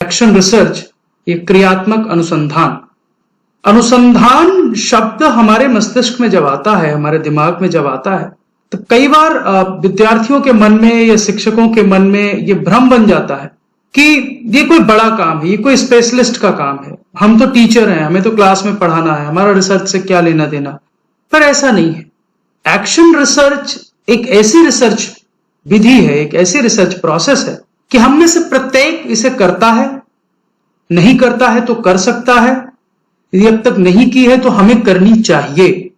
Action research ये क्रियात्मक अनुसंधान। अनुसंधान शब्द हमारे मस्तिष्क में जब आता है, हमारे दिमाग में जब आता है, तो कई बार विद्यार्थियों के मन में या शिक्षकों के मन में ये भ्रम बन जाता है कि ये कोई बड़ा काम है, ये कोई स्पेशलिस्ट का काम है, हम तो टीचर हैं, हमें तो क्लास में पढ़ाना है, हमारा रिसर्च से क्या लेना देना। पर ऐसा नहीं है। एक्शन रिसर्च एक ऐसी रिसर्च विधि है, एक ऐसी रिसर्च प्रोसेस है कि हम में से प्रत्येक इसे करता है, नहीं करता है तो कर सकता है, यदि अब तक नहीं की है तो हमें करनी चाहिए।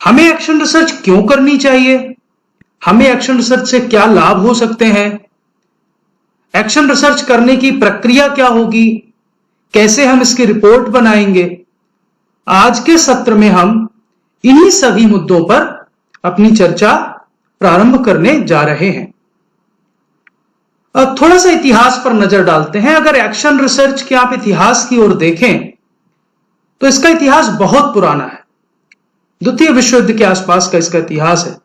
हमें एक्शन रिसर्च क्यों करनी चाहिए, हमें एक्शन रिसर्च से क्या लाभ हो सकते हैं, एक्शन रिसर्च करने की प्रक्रिया क्या होगी, कैसे हम इसकी रिपोर्ट बनाएंगे, आज के सत्र में हम इन्हीं सभी मुद्दों पर अपनी चर्चा प्रारंभ करने जा रहे हैं। अब थोड़ा सा इतिहास पर नजर डालते हैं। अगर एक्शन रिसर्च के आप इतिहास की ओर देखें तो इसका इतिहास बहुत पुराना है। द्वितीय विश्व युद्ध के आसपास का इसका इतिहास है।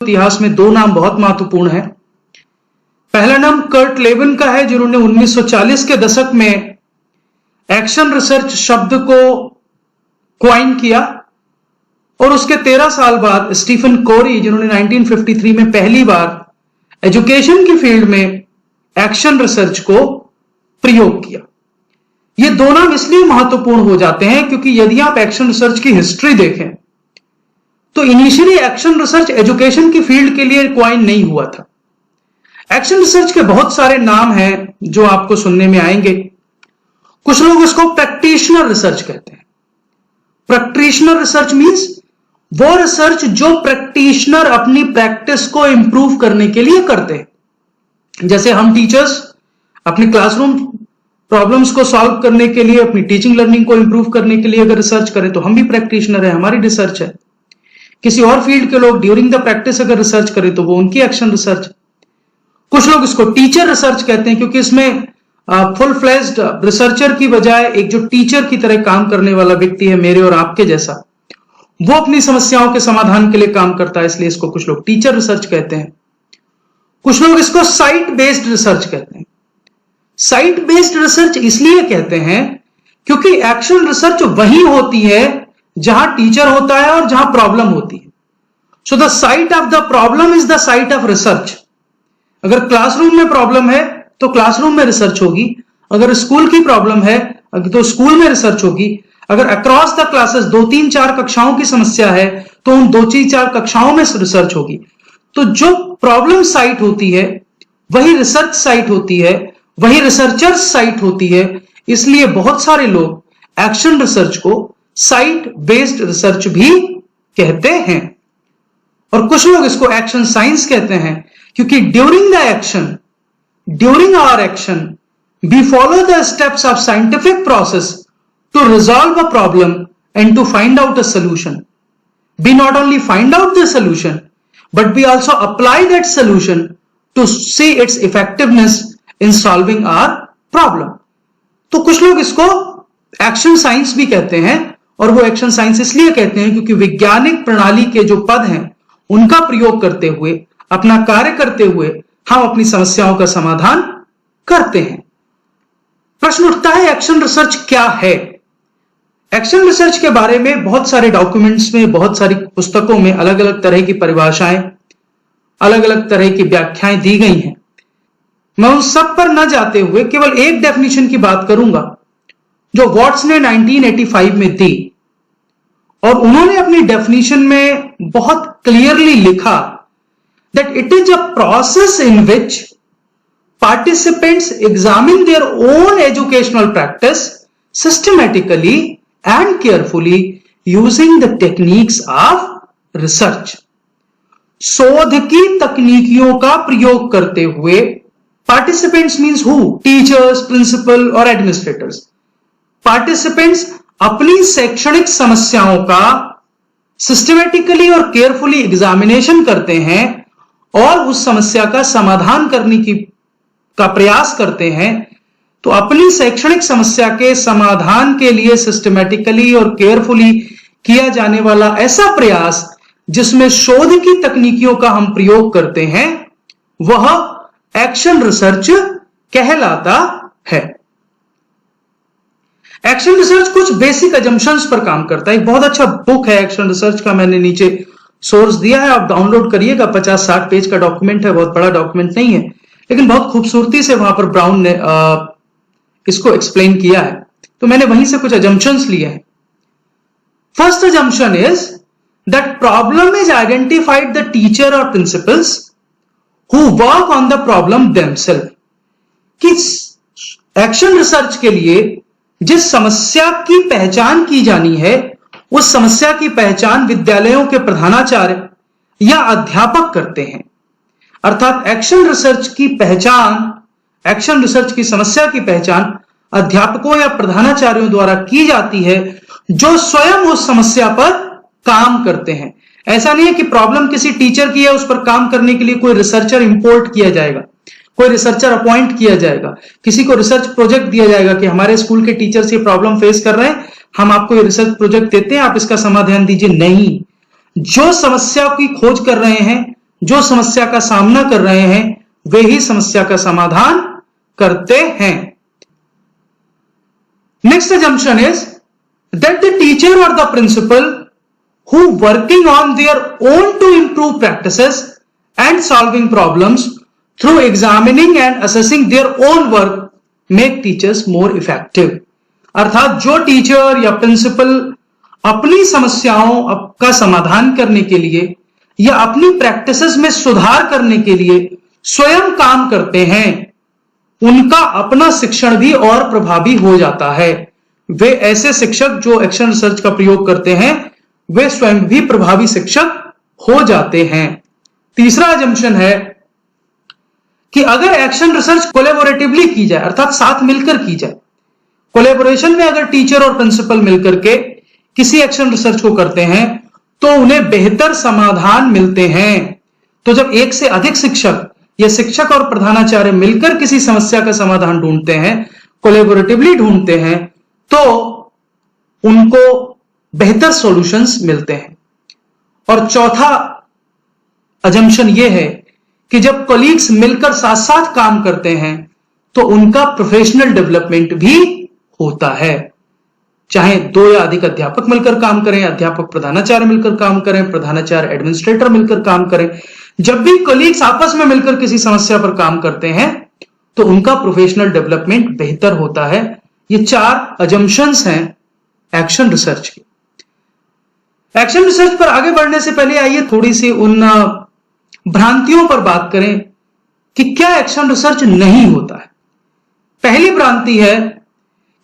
इतिहास में दो नाम बहुत महत्वपूर्ण है। पहला नाम कर्ट लेविन का है, जिन्होंने 1940 के दशक में एक्शन रिसर्च शब्द को क्वाइन किया, और उसके 13 साल बाद स्टीफन कोरी, जिन्होंने 1953 में पहली बार एजुकेशन की फील्ड में एक्शन रिसर्च को प्रयोग किया। ये दो नाम इसलिए महत्वपूर्ण हो जाते हैं क्योंकि यदि आप एक्शन रिसर्च की हिस्ट्री देखें तो इनिशियली एक्शन रिसर्च एजुकेशन की फील्ड के लिए क्वाइन नहीं हुआ था। एक्शन रिसर्च के बहुत सारे नाम हैं जो आपको सुनने में आएंगे। कुछ लोग इसको प्रैक्टिशनर रिसर्च कहते हैं। प्रैक्टिशनर रिसर्च मींस वो रिसर्च जो प्रैक्टिशनर अपनी प्रैक्टिस को इंप्रूव करने के लिए करते हैं। जैसे हम टीचर्स अपनी क्लासरूम प्रॉब्लम्स को सॉल्व करने के लिए, अपनी टीचिंग लर्निंग को इंप्रूव करने के लिए अगर रिसर्च करें तो हम भी प्रैक्टिशनर है, हमारी रिसर्च है। किसी और फील्ड के लोग ड्यूरिंग द प्रैक्टिस अगर रिसर्च करें तो वो उनकी एक्शन रिसर्च। कुछ लोग इसको टीचर रिसर्च कहते हैं क्योंकि इसमें फुल फ्लेज्ड रिसर्चर की बजाय एक जो टीचर की तरह काम करने वाला व्यक्ति है, मेरे और आपके जैसा, वो अपनी समस्याओं के समाधान के लिए काम करता है, इसलिए इसको कुछ लोग टीचर रिसर्च कहते हैं। कुछ लोग इसको साइट बेस्ड रिसर्च कहते हैं। साइट बेस्ड रिसर्च इसलिए कहते हैं क्योंकि एक्शन रिसर्च वही होती है जहां टीचर होता है और जहां प्रॉब्लम होती है। So the site of the problem is the site of research. अगर क्लासरूम में प्रॉब्लम है तो क्लासरूम में रिसर्च होगी, अगर स्कूल की प्रॉब्लम है तो स्कूल में रिसर्च होगी, अगर अक्रॉस द क्लासेस 2-3-4 कक्षाओं की समस्या है तो उन 2-4 कक्षाओं में रिसर्च होगी। तो जो प्रॉब्लम साइट होती है वही रिसर्च साइट होती है, वही रिसर्चर्स साइट होती है। इसलिए बहुत सारे लोग एक्शन रिसर्च को साइट बेस्ड रिसर्च भी कहते हैं, और कुछ लोग इसको एक्शन साइंस कहते हैं क्योंकि during the action, during our action we follow the steps of scientific process to resolve a problem and to find out a solution. We not only find out the solution, but we also apply that solution to see its effectiveness in solving our problem. तो कुछ लोग इसको action science भी कहते हैं, और वो action science इसलिए कहते हैं क्योंकि वैज्ञानिक प्रणाली के जो पद हैं उनका प्रयोग करते हुए, अपना कार्य करते हुए हम अपनी समस्याओं का समाधान करते हैं। प्रश्न उठता है एक्शन रिसर्च क्या है। एक्शन रिसर्च के बारे में बहुत सारे डॉक्यूमेंट्स में, बहुत सारी पुस्तकों में अलग अलग तरह की परिभाषाएं, अलग अलग तरह की व्याख्याएं दी गई हैं। मैं उन सब पर न जाते हुए केवल एक डेफिनेशन की बात करूंगा जो वॉट्स ने 1985 में दी, और उन्होंने अपनी डेफिनेशन में बहुत क्लियरली लिखा that it is a process in which participants examine their own educational practice systematically and carefully using the techniques of research. शोध की तकनीकियों का प्रयोग करते हुए, participants means who? Teachers, principal और administrators. Participants अपनी शैक्षणिक समस्याओं का systematically और carefully examination करते हैं और उस समस्या का समाधान करने का प्रयास करते हैं। तो अपनी शैक्षणिक समस्या के समाधान के लिए सिस्टमैटिकली और केयरफुली किया जाने वाला ऐसा प्रयास जिसमें शोध की तकनीकियों का हम प्रयोग करते हैं, वह एक्शन रिसर्च कहलाता है। एक्शन रिसर्च कुछ बेसिक अजम्पशंस पर काम करता है। एक बहुत अच्छा बुक है एक्शन रिसर्च का, मैंने नीचे सोर्स दिया है, आप डाउनलोड करिएगा। 50-60 पेज का डॉक्यूमेंट है, बहुत बड़ा डॉक्यूमेंट नहीं है, लेकिन बहुत खूबसूरती से वहां पर ब्राउन ने इसको एक्सप्लेन किया है। तो मैंने वहीं से कुछ अजम्पशंस लिए हैं। First assumption is that problem is identified the teacher और principals who work on the problem themselves. कि एक्शन रिसर्च के लिए जिस समस्या की पहचान की जानी है, उस समस्या की पहचान विद्यालयों के प्रधानाचार्य या अध्यापक करते हैं। अर्थात एक्शन रिसर्च की पहचान, एक्शन रिसर्च की समस्या की पहचान अध्यापकों या प्रधानाचार्यों द्वारा की जाती है, जो स्वयं उस समस्या पर काम करते हैं। ऐसा नहीं है कि प्रॉब्लम किसी टीचर की है, उस पर काम करने के लिए कोई रिसर्चर इंपोर्ट किया जाएगा, कोई रिसर्चर अपॉइंट किया जाएगा, किसी को रिसर्च प्रोजेक्ट दिया जाएगा कि हमारे स्कूल के टीचर्स ये प्रॉब्लम फेस कर रहे हैं, हम आपको ये रिसर्च प्रोजेक्ट देते हैं, आप इसका समाधान दीजिए। नहीं, जो समस्या की खोज कर रहे हैं, जो समस्या का सामना कर रहे हैं, वे ही समस्या का समाधान करते हैं। Next assumption is that the teacher or the principal who working on their own to improve practices and solving problems through examining and assessing their own work make teachers more effective। अर्थात जो teacher या principal अपनी समस्याओं का समाधान करने के लिए या अपनी प्रैक्टिसेस में सुधार करने के लिए स्वयं काम करते हैं, उनका अपना शिक्षण भी और प्रभावी हो जाता है। वे ऐसे शिक्षक जो एक्शन रिसर्च का प्रयोग करते हैं, वे स्वयं भी प्रभावी शिक्षक हो जाते हैं। तीसरा assumption है कि अगर एक्शन रिसर्च कोलैबोरेटिवली की जाए, अर्थात साथ मिलकर की जाए, कोलैबोरेशन में अगर टीचर और प्रिंसिपल मिलकर के किसी एक्शन रिसर्च को करते हैं, तो उन्हें बेहतर समाधान मिलते हैं। तो जब एक से अधिक शिक्षक या शिक्षक और प्रधानाचार्य मिलकर किसी समस्या का समाधान ढूंढते हैं, कोलैबोरेटिवली ढूंढते हैं, तो उनको बेहतर सॉल्यूशंस मिलते हैं। और चौथा अजम्पशन यह है कि जब कलीग्स मिलकर साथ साथ काम करते हैं, तो उनका प्रोफेशनल डेवलपमेंट भी होता है। चाहे 2 या अधिक अध्यापक मिलकर काम करें, अध्यापक प्रधानाचार्य मिलकर काम करें, प्रधानाचार्य एडमिनिस्ट्रेटर मिलकर काम करें, जब भी कलीग्स आपस में मिलकर किसी समस्या पर काम करते हैं, तो उनका प्रोफेशनल डेवलपमेंट बेहतर होता है। ये 4 अजम्पशंस हैं एक्शन रिसर्च की। एक्शन रिसर्च पर आगे बढ़ने से पहले आइए थोड़ी सी उन भ्रांतियों पर बात करें कि क्या एक्शन रिसर्च नहीं होता है। पहली भ्रांति है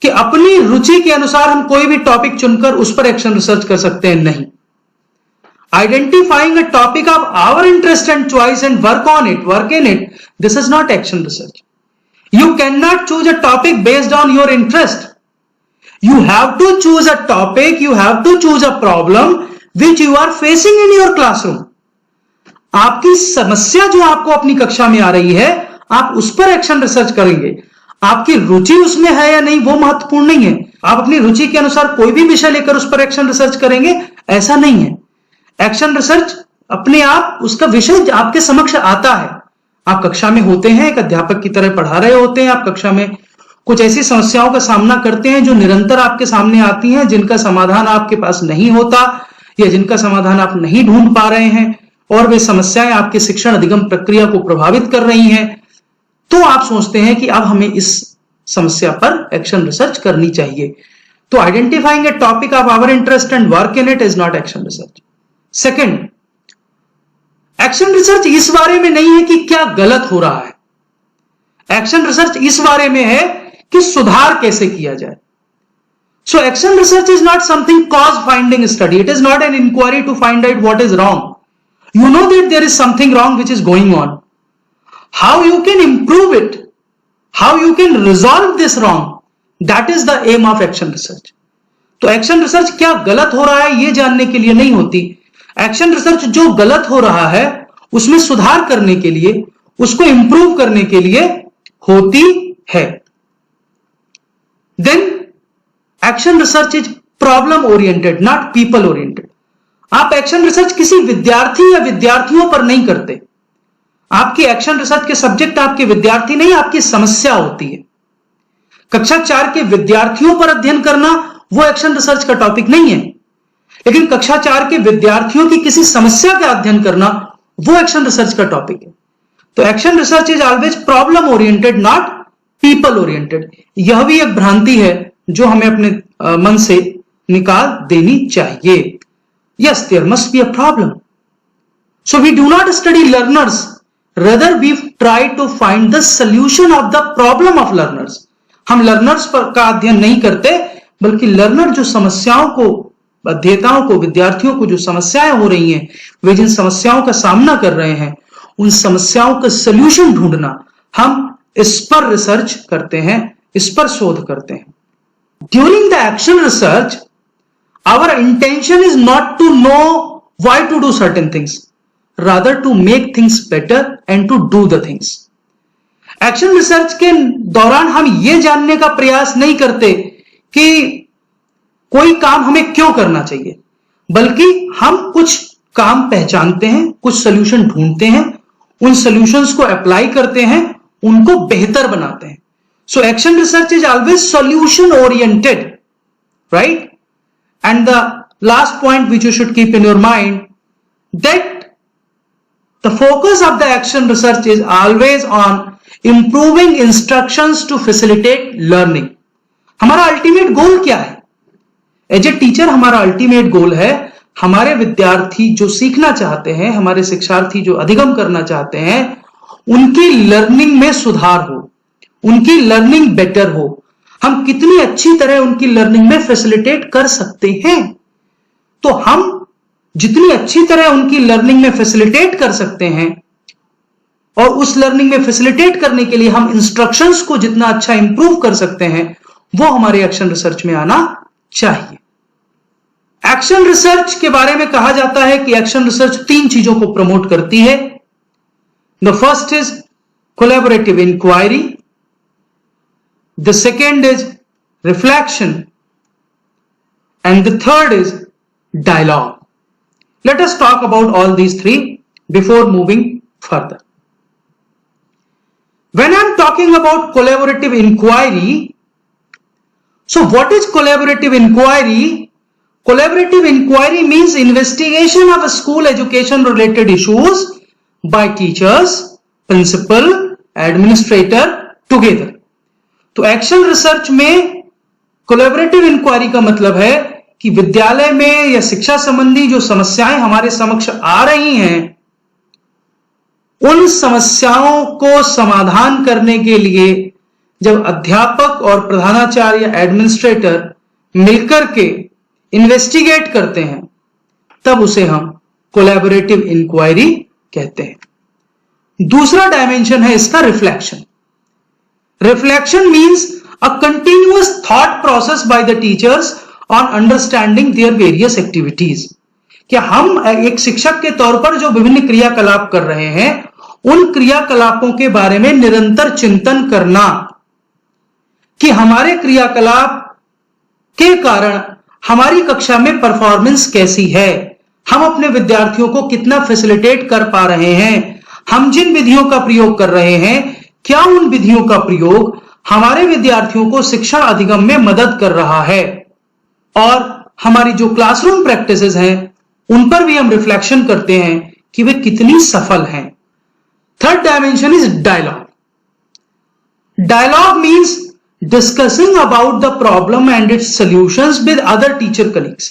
कि अपनी रुचि के अनुसार हम कोई भी टॉपिक चुनकर उस पर एक्शन रिसर्च कर सकते हैं। नहीं, identifying a topic of our interest and choice and work in it, this is not action research. You cannot choose a topic based on your interest. You have to choose a topic, you have to choose a problem which you are facing in your classroom. आपकी समस्या जो आपको अपनी कक्षा में आ रही है, आप उस पर एक्शन रिसर्च करेंगे। आपकी रुचि उसमें है या नहीं, वो महत्वपूर्ण नहीं है। आप अपनी रुचि के अनुसार कोई भी विषय लेकर उस पर एक्शन रिसर्च करेंगे, ऐसा नहीं है। एक्शन रिसर्च अपने आप, उसका विषय आपके समक्ष आता है, आप कक्षा में होते हैं, एक अध्यापक की तरह पढ़ा रहे होते हैं, आप कक्षा में कुछ ऐसी समस्याओं का सामना करते हैं जो निरंतर आपके सामने आती हैं, जिनका समाधान आपके पास नहीं होता या जिनका समाधान आप नहीं ढूंढ पा रहे हैं, और वे समस्याएं आपके शिक्षण अधिगम प्रक्रिया को प्रभावित कर रही हैं। तो आप सोचते हैं कि अब हमें इस समस्या पर एक्शन रिसर्च करनी चाहिए। तो identifying a topic of our interest and work in it is not action research. Second, action research इस बारे में नहीं है कि क्या गलत हो रहा है। एक्शन रिसर्च इस बारे में है कि सुधार कैसे किया जाए। So action research is not something cause finding study, it is not an inquiry to find out what is wrong. You know that there is something wrong which is going on. How you can improve it, how you can resolve this wrong, that is the aim of action research. तो action research क्या गलत हो रहा है ये जानने के लिए नहीं होती। एक्शन रिसर्च जो गलत हो रहा है उसमें सुधार करने के लिए, उसको इंप्रूव करने के लिए होती है। Then action research is problem oriented, not people oriented. आप एक्शन रिसर्च किसी विद्यार्थी या विद्यार्थियों पर नहीं करते। आपकी एक्शन रिसर्च के सब्जेक्ट आपके विद्यार्थी नहीं, आपकी समस्या होती है। कक्षा 4 के विद्यार्थियों पर अध्ययन करना वो एक्शन रिसर्च का टॉपिक नहीं है, लेकिन कक्षा 4 के विद्यार्थियों की किसी समस्या का अध्ययन करना वो एक्शन रिसर्च का टॉपिक है। तो action research is always problem oriented, not people oriented. यह भी एक भ्रांति है जो हमें अपने मन से निकाल देनी चाहिए। Yes, there must be a problem, so we do not study learners, rather we try to find the solution of the problem of learners। हम लर्नर्स का अध्ययन नहीं करते, बल्कि लर्नर जो समस्याओं को, अध्येताओं को, विद्यार्थियों को जो समस्याएं हो रही हैं, वे जिन समस्याओं का सामना कर रहे हैं, उन समस्याओं का सॉल्यूशन ढूंढना, हम इस पर रिसर्च करते हैं, इस पर शोध करते हैं। During the action research our intention is not to know why to do certain things, rather to make things better and to do the things। Action research के दौरान हम यह जानने का प्रयास नहीं करते कि कोई काम हमें क्यों करना चाहिए, बल्कि हम कुछ काम पहचानते हैं, कुछ सॉल्यूशन ढूंढते हैं, उन सॉल्यूशंस को अप्लाई करते हैं, उनको बेहतर बनाते हैं। सो action research is always solution oriented, right? And the last point which you should keep in your mind, that the focus of the action research is always on improving instructions to facilitate learning। हमारा ultimate goal क्या है? As a teacher हमारा ultimate goal है हमारे विद्यार्थी जो सीखना चाहते हैं, हमारे शिक्षार्थी जो अधिगम करना चाहते हैं, उनकी लर्निंग में सुधार हो, उनकी लर्निंग बेटर हो। हम कितनी अच्छी तरह उनकी लर्निंग में फैसिलिटेट कर सकते हैं। तो हम जितनी अच्छी तरह उनकी लर्निंग में फैसिलिटेट कर सकते हैं, और उस लर्निंग में फैसिलिटेट करने के लिए हम इंस्ट्रक्शंस को जितना अच्छा इंप्रूव कर सकते हैं, वो हमारे एक्शन रिसर्च में आना चाहिए। एक्शन रिसर्च के बारे में कहा जाता है कि एक्शन रिसर्च 3 चीजों को प्रमोट करती है। The first is collaborative inquiry, the second is reflection, and the third is dialogue. Let us talk about all these 3 before moving further. When I am talking about collaborative inquiry, so what is collaborative inquiry? Collaborative inquiry means investigation of school education related issues by teachers, principal, administrator together। तो action research में collaborative inquiry का मतलब है कि विद्यालय में या शिक्षा संबंधी जो समस्याएं हमारे समक्ष आ रही हैं, उन समस्याओं को समाधान करने के लिए जब अध्यापक और प्रधानाचार्य या एडमिनिस्ट्रेटर मिलकर के इन्वेस्टिगेट करते हैं, तब उसे हम कोलैबोरेटिव इंक्वायरी कहते हैं। दूसरा डायमेंशन है इसका reflection. Reflection means a continuous thought process by the teachers on understanding their various activities. क्या हम एक शिक्षक के तौर पर जो विभिन्न क्रियाकलाप कर रहे हैं, उन क्रियाकलापों के बारे में निरंतर चिंतन करना कि हमारे क्रियाकलाप के कारण हमारी कक्षा में परफॉर्मेंस कैसी है, हम अपने विद्यार्थियों को कितना फैसिलिटेट कर पा रहे हैं, हम जिन विधियों का प्रयोग कर रहे हैं, क्या उन विधियों का प्रयोग हमारे विद्यार्थियों को शिक्षा अधिगम में मदद कर रहा है, और हमारी जो क्लासरूम प्रैक्टिसेस हैं उन पर भी हम रिफ्लेक्शन करते हैं कि वे कितनी सफल हैं। Third dimension is dialogue. Dialogue means discussing about the problem and its solutions with other teacher colleagues.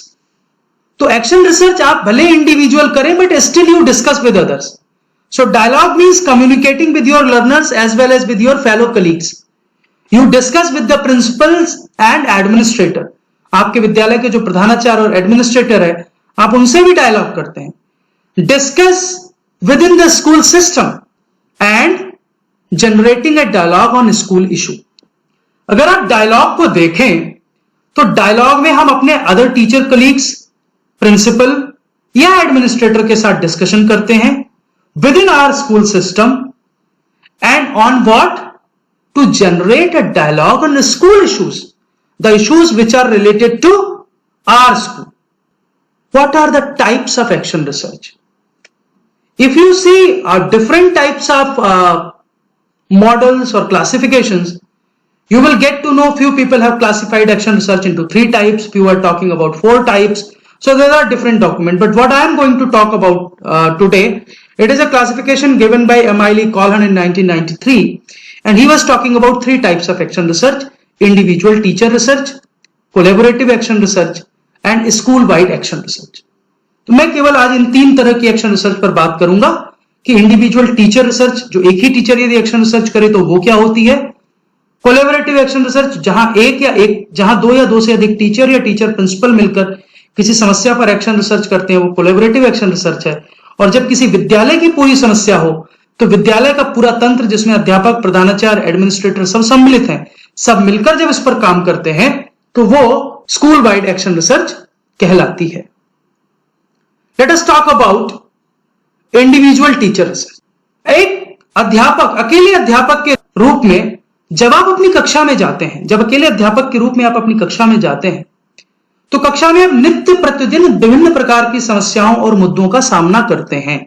तो एक्शन रिसर्च आप भले इंडिविजुअल करें, but still you discuss with others. So dialogue means communicating with your learners as well as with your fellow colleagues. You discuss with the principals and administrator. आपके विद्यालय के जो प्रधानाचार्य और एडमिनिस्ट्रेटर है, आप उनसे भी डायलॉग करते हैं। Discuss within the school system and generating a dialogue on school issue. अगर आप डायलॉग को देखें तो डायलॉग में हम अपने अदर टीचर कलीग्स, प्रिंसिपल या एडमिनिस्ट्रेटर के साथ डिस्कशन करते हैं within our school system, and on what, to generate a dialogue on school issues, the issues which are related to our school. What are the types of action research? If you see different types of models or classifications, You will get to know few people have classified action research into 3 types, few are talking about 4 types. So there are different documents, but what I am going to talk about today, it is a classification given by Emile Colhan in 1993, and he was talking about 3 types of action research: individual teacher research, collaborative action research and school wide action research. तो मैं केवल आज इन 3 तरह की action research पर बात करूंगा कि इंडिविजुअल टीचर रिसर्च, जो एक ही टीचर यदि एक्शन रिसर्च करे तो वो क्या होती है, कोलैबोरेटिव एक्शन रिसर्च जहां 2 या 2 से अधिक टीचर या टीचर प्रिंसिपल मिलकर किसी समस्या पर एक्शन रिसर्च करते हैं, वो कोलैबोरेटिव एक्शन रिसर्च है। और जब किसी विद्यालय की पूरी समस्या हो तो विद्यालय का पूरा तंत्र, जिसमें अध्यापक, प्रधानाचार्य, एडमिनिस्ट्रेटर सब सम्मिलित हैं, सब मिलकर जब इस पर काम करते हैं तो वो स्कूल वाइड एक्शन रिसर्च कहलाती है। Let us talk about individual teacher research. एक अध्यापक, अकेले अध्यापक के रूप में जब आप अपनी कक्षा में जाते हैं, जब अकेले अध्यापक के रूप में आप अपनी कक्षा में जाते हैं, तो कक्षा में आप नित्य प्रतिदिन विभिन्न प्रकार की समस्याओं और मुद्दों का सामना करते हैं।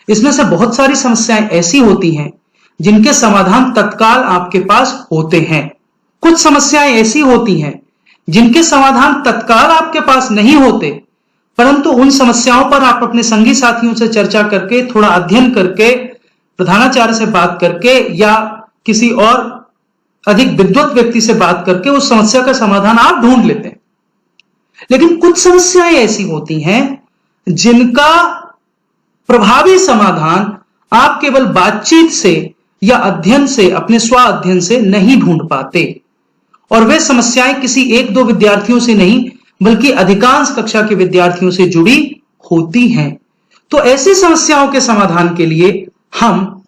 इसमें से बहुत सारी समस्याएं ऐसी होती हैं जिनके समाधान तत्काल आपके पास होते हैं। कुछ समस्याएं ऐसी होती हैं जिनके समाधान तत्काल आपके पास नहीं होते, परंतु उन समस्याओं पर आप अपने संगी साथियों से चर्चा करके, थोड़ा अध्ययन करके, प्रधानाचार्य से बात करके या किसी और अधिक विद्वत व्यक्ति से बात करके उस समस्या का समाधान आप ढूंढ लेते हैं। लेकिन कुछ समस्याएं ऐसी होती हैं जिनका प्रभावी समाधान आप केवल बातचीत से या अध्ययन से, अपने स्व अध्ययन से नहीं ढूंढ पाते, और वे समस्याएं किसी 1-2 विद्यार्थियों से नहीं बल्कि अधिकांश कक्षा के विद्यार्थियों से जुड़ी होती हैं। तो ऐसी समस्याओं के समाधान के लिए हम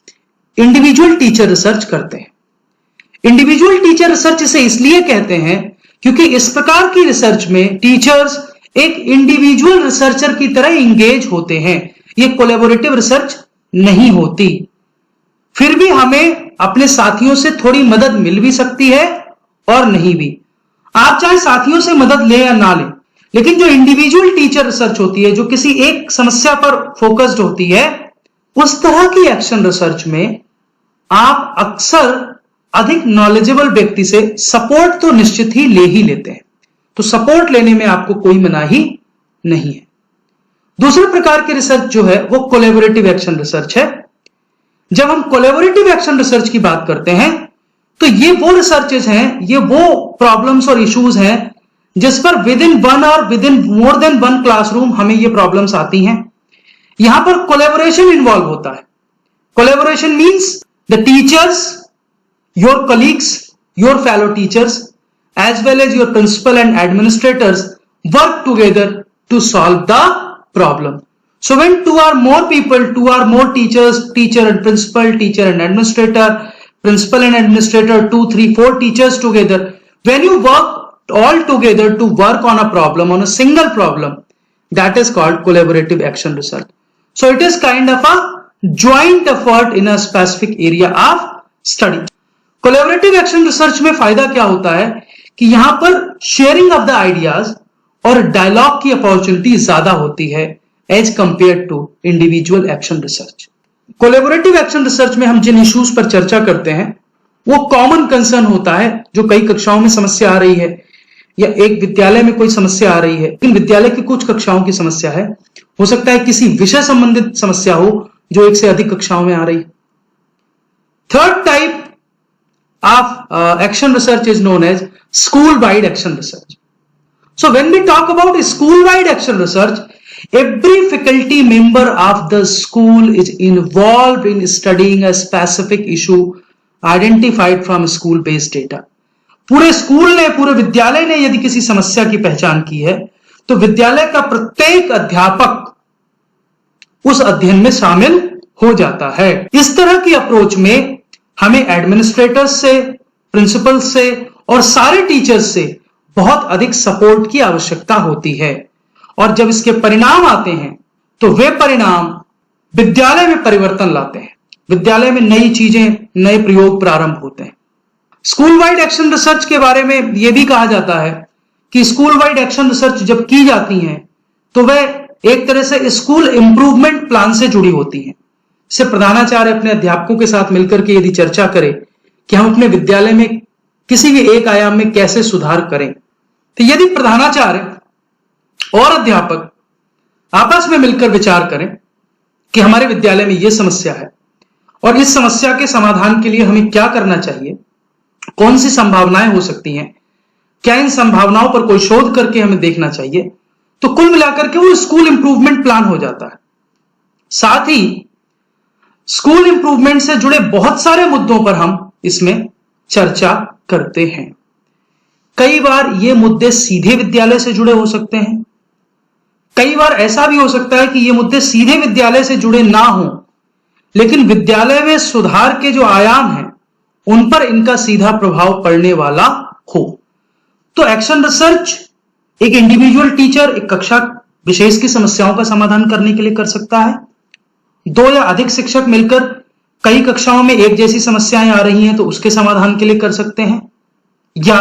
इंडिविजुअल टीचर रिसर्च करते हैं। इंडिविजुअल टीचर रिसर्च इसे इसलिए कहते हैं क्योंकि इस प्रकार की रिसर्च में टीचर्स एक इंडिविजुअल रिसर्चर की तरह इंगेज होते हैं। ये कोलैबोरेटिव रिसर्च नहीं होती। फिर भी हमें अपने साथियों से थोड़ी मदद मिल भी सकती है और नहीं भी। आप चाहे साथियों से मदद लें या ना लें, लेकिन जो इंडिविजुअल टीचर रिसर्च होती है, जो किसी एक समस्या पर फोकस्ड होती है, उस तरह की एक्शन रिसर्च में आप अक्सर अधिक नॉलेजेबल व्यक्ति से सपोर्ट तो निश्चित ही ले ही लेते हैं। तो सपोर्ट लेने में आपको कोई मनाही नहीं है। दूसरे प्रकार की रिसर्च जो है वो कोलैबोरेटिव एक्शन रिसर्च है। जब हम कोलैबोरेटिव एक्शन रिसर्च की बात करते हैं तो ये वो रिसर्चेज हैं, ये वो प्रॉब्लम्स और इश्यूज हैं जिस पर विद इन वन और with in more than one classroom हमें ये प्रॉब्लम्स आती हैं। यहां पर कोलैबोरेशन इन्वॉल्व होता है। Collaboration means the teachers, your colleagues, your fellow teachers as well as your principal and administrators work together to solve the problem. So when 2 or more people, 2 or more teachers, teacher and principal, teacher and administrator, principal and administrator, 2, 3, 4 teachers together, when you work all together to work on a problem, on a single problem, that is called collaborative action research. So it is kind of a joint effort in a specific area of study. Collaborative action research में फायदा क्या होता है कि यहां पर sharing of the ideas और dialogue की अपॉर्चुनिटी ज्यादा होती है as compare to individual action research. Collaborative action research में हम जिन इश्यूज पर चर्चा करते हैं वो कॉमन कंसर्न होता है। जो कई कक्षाओं में समस्या आ रही है या एक विद्यालय में कोई समस्या आ रही है, लेकिन विद्यालय की कुछ कक्षाओं की समस्या है, हो सकता है किसी विषय संबंधित समस्या हो जो 1 से अधिक कक्षाओं में आ रही। Third type of action research is known as school-wide action research. So when we talk about school-wide action research, every faculty member of the school is involved in studying a specific issue identified from school-based data. पूरे school ने, पूरे विद्यालय ने यदि किसी समस्या की पहचान की है तो विद्यालय का प्रत्येक अध्यापक उस अध्ययन में शामिल हो जाता है। इस तरह की अप्रोच में हमें एडमिनिस्ट्रेटर्स से, प्रिंसिपल से और सारे टीचर्स से बहुत अधिक सपोर्ट की आवश्यकता होती है। और जब इसके परिणाम आते हैं तो वे परिणाम विद्यालय में परिवर्तन लाते हैं। विद्यालय में नई चीजें, नए प्रयोग प्रारंभ होते हैं। स्कूल वाइड एक्शन रिसर्च के बारे में यह भी कहा जाता है कि स्कूल वाइड एक्शन रिसर्च जब की जाती हैं तो वह एक तरह से स्कूल इंप्रूवमेंट प्लान से जुड़ी होती हैं। से प्रधानाचार्य अपने अध्यापकों के साथ मिलकर के यदि चर्चा करे कि हम अपने विद्यालय में किसी भी एक आयाम में कैसे सुधार करें। तो यदि प्रधानाचार्य और अध्यापक आपस में मिलकर विचार करें कि हमारे विद्यालय में यह समस्या है और इस समस्या के समाधान के लिए हमें क्या करना चाहिए, कौन सी संभावनाएं हो सकती हैं, क्या इन संभावनाओं पर कोई शोध करके हमें देखना चाहिए, तो कुल मिलाकर के वो स्कूल इंप्रूवमेंट प्लान हो जाता है। साथ ही स्कूल इंप्रूवमेंट से जुड़े बहुत सारे मुद्दों पर हम इसमें चर्चा करते हैं। कई बार ये मुद्दे सीधे विद्यालय से जुड़े हो सकते हैं, कई बार ऐसा भी हो सकता है कि ये मुद्दे सीधे विद्यालय से जुड़े ना हो, लेकिन विद्यालय में सुधार के जो आयाम हैं उन पर इनका सीधा प्रभाव पड़ने वाला हो। तो एक्शन रिसर्च एक इंडिविजुअल टीचर एक कक्षा विशेष की समस्याओं का समाधान करने के लिए कर सकता है। 2 या अधिक शिक्षक मिलकर कई कक्षाओं में एक जैसी समस्याएं आ रही हैं तो उसके समाधान के लिए कर सकते हैं, या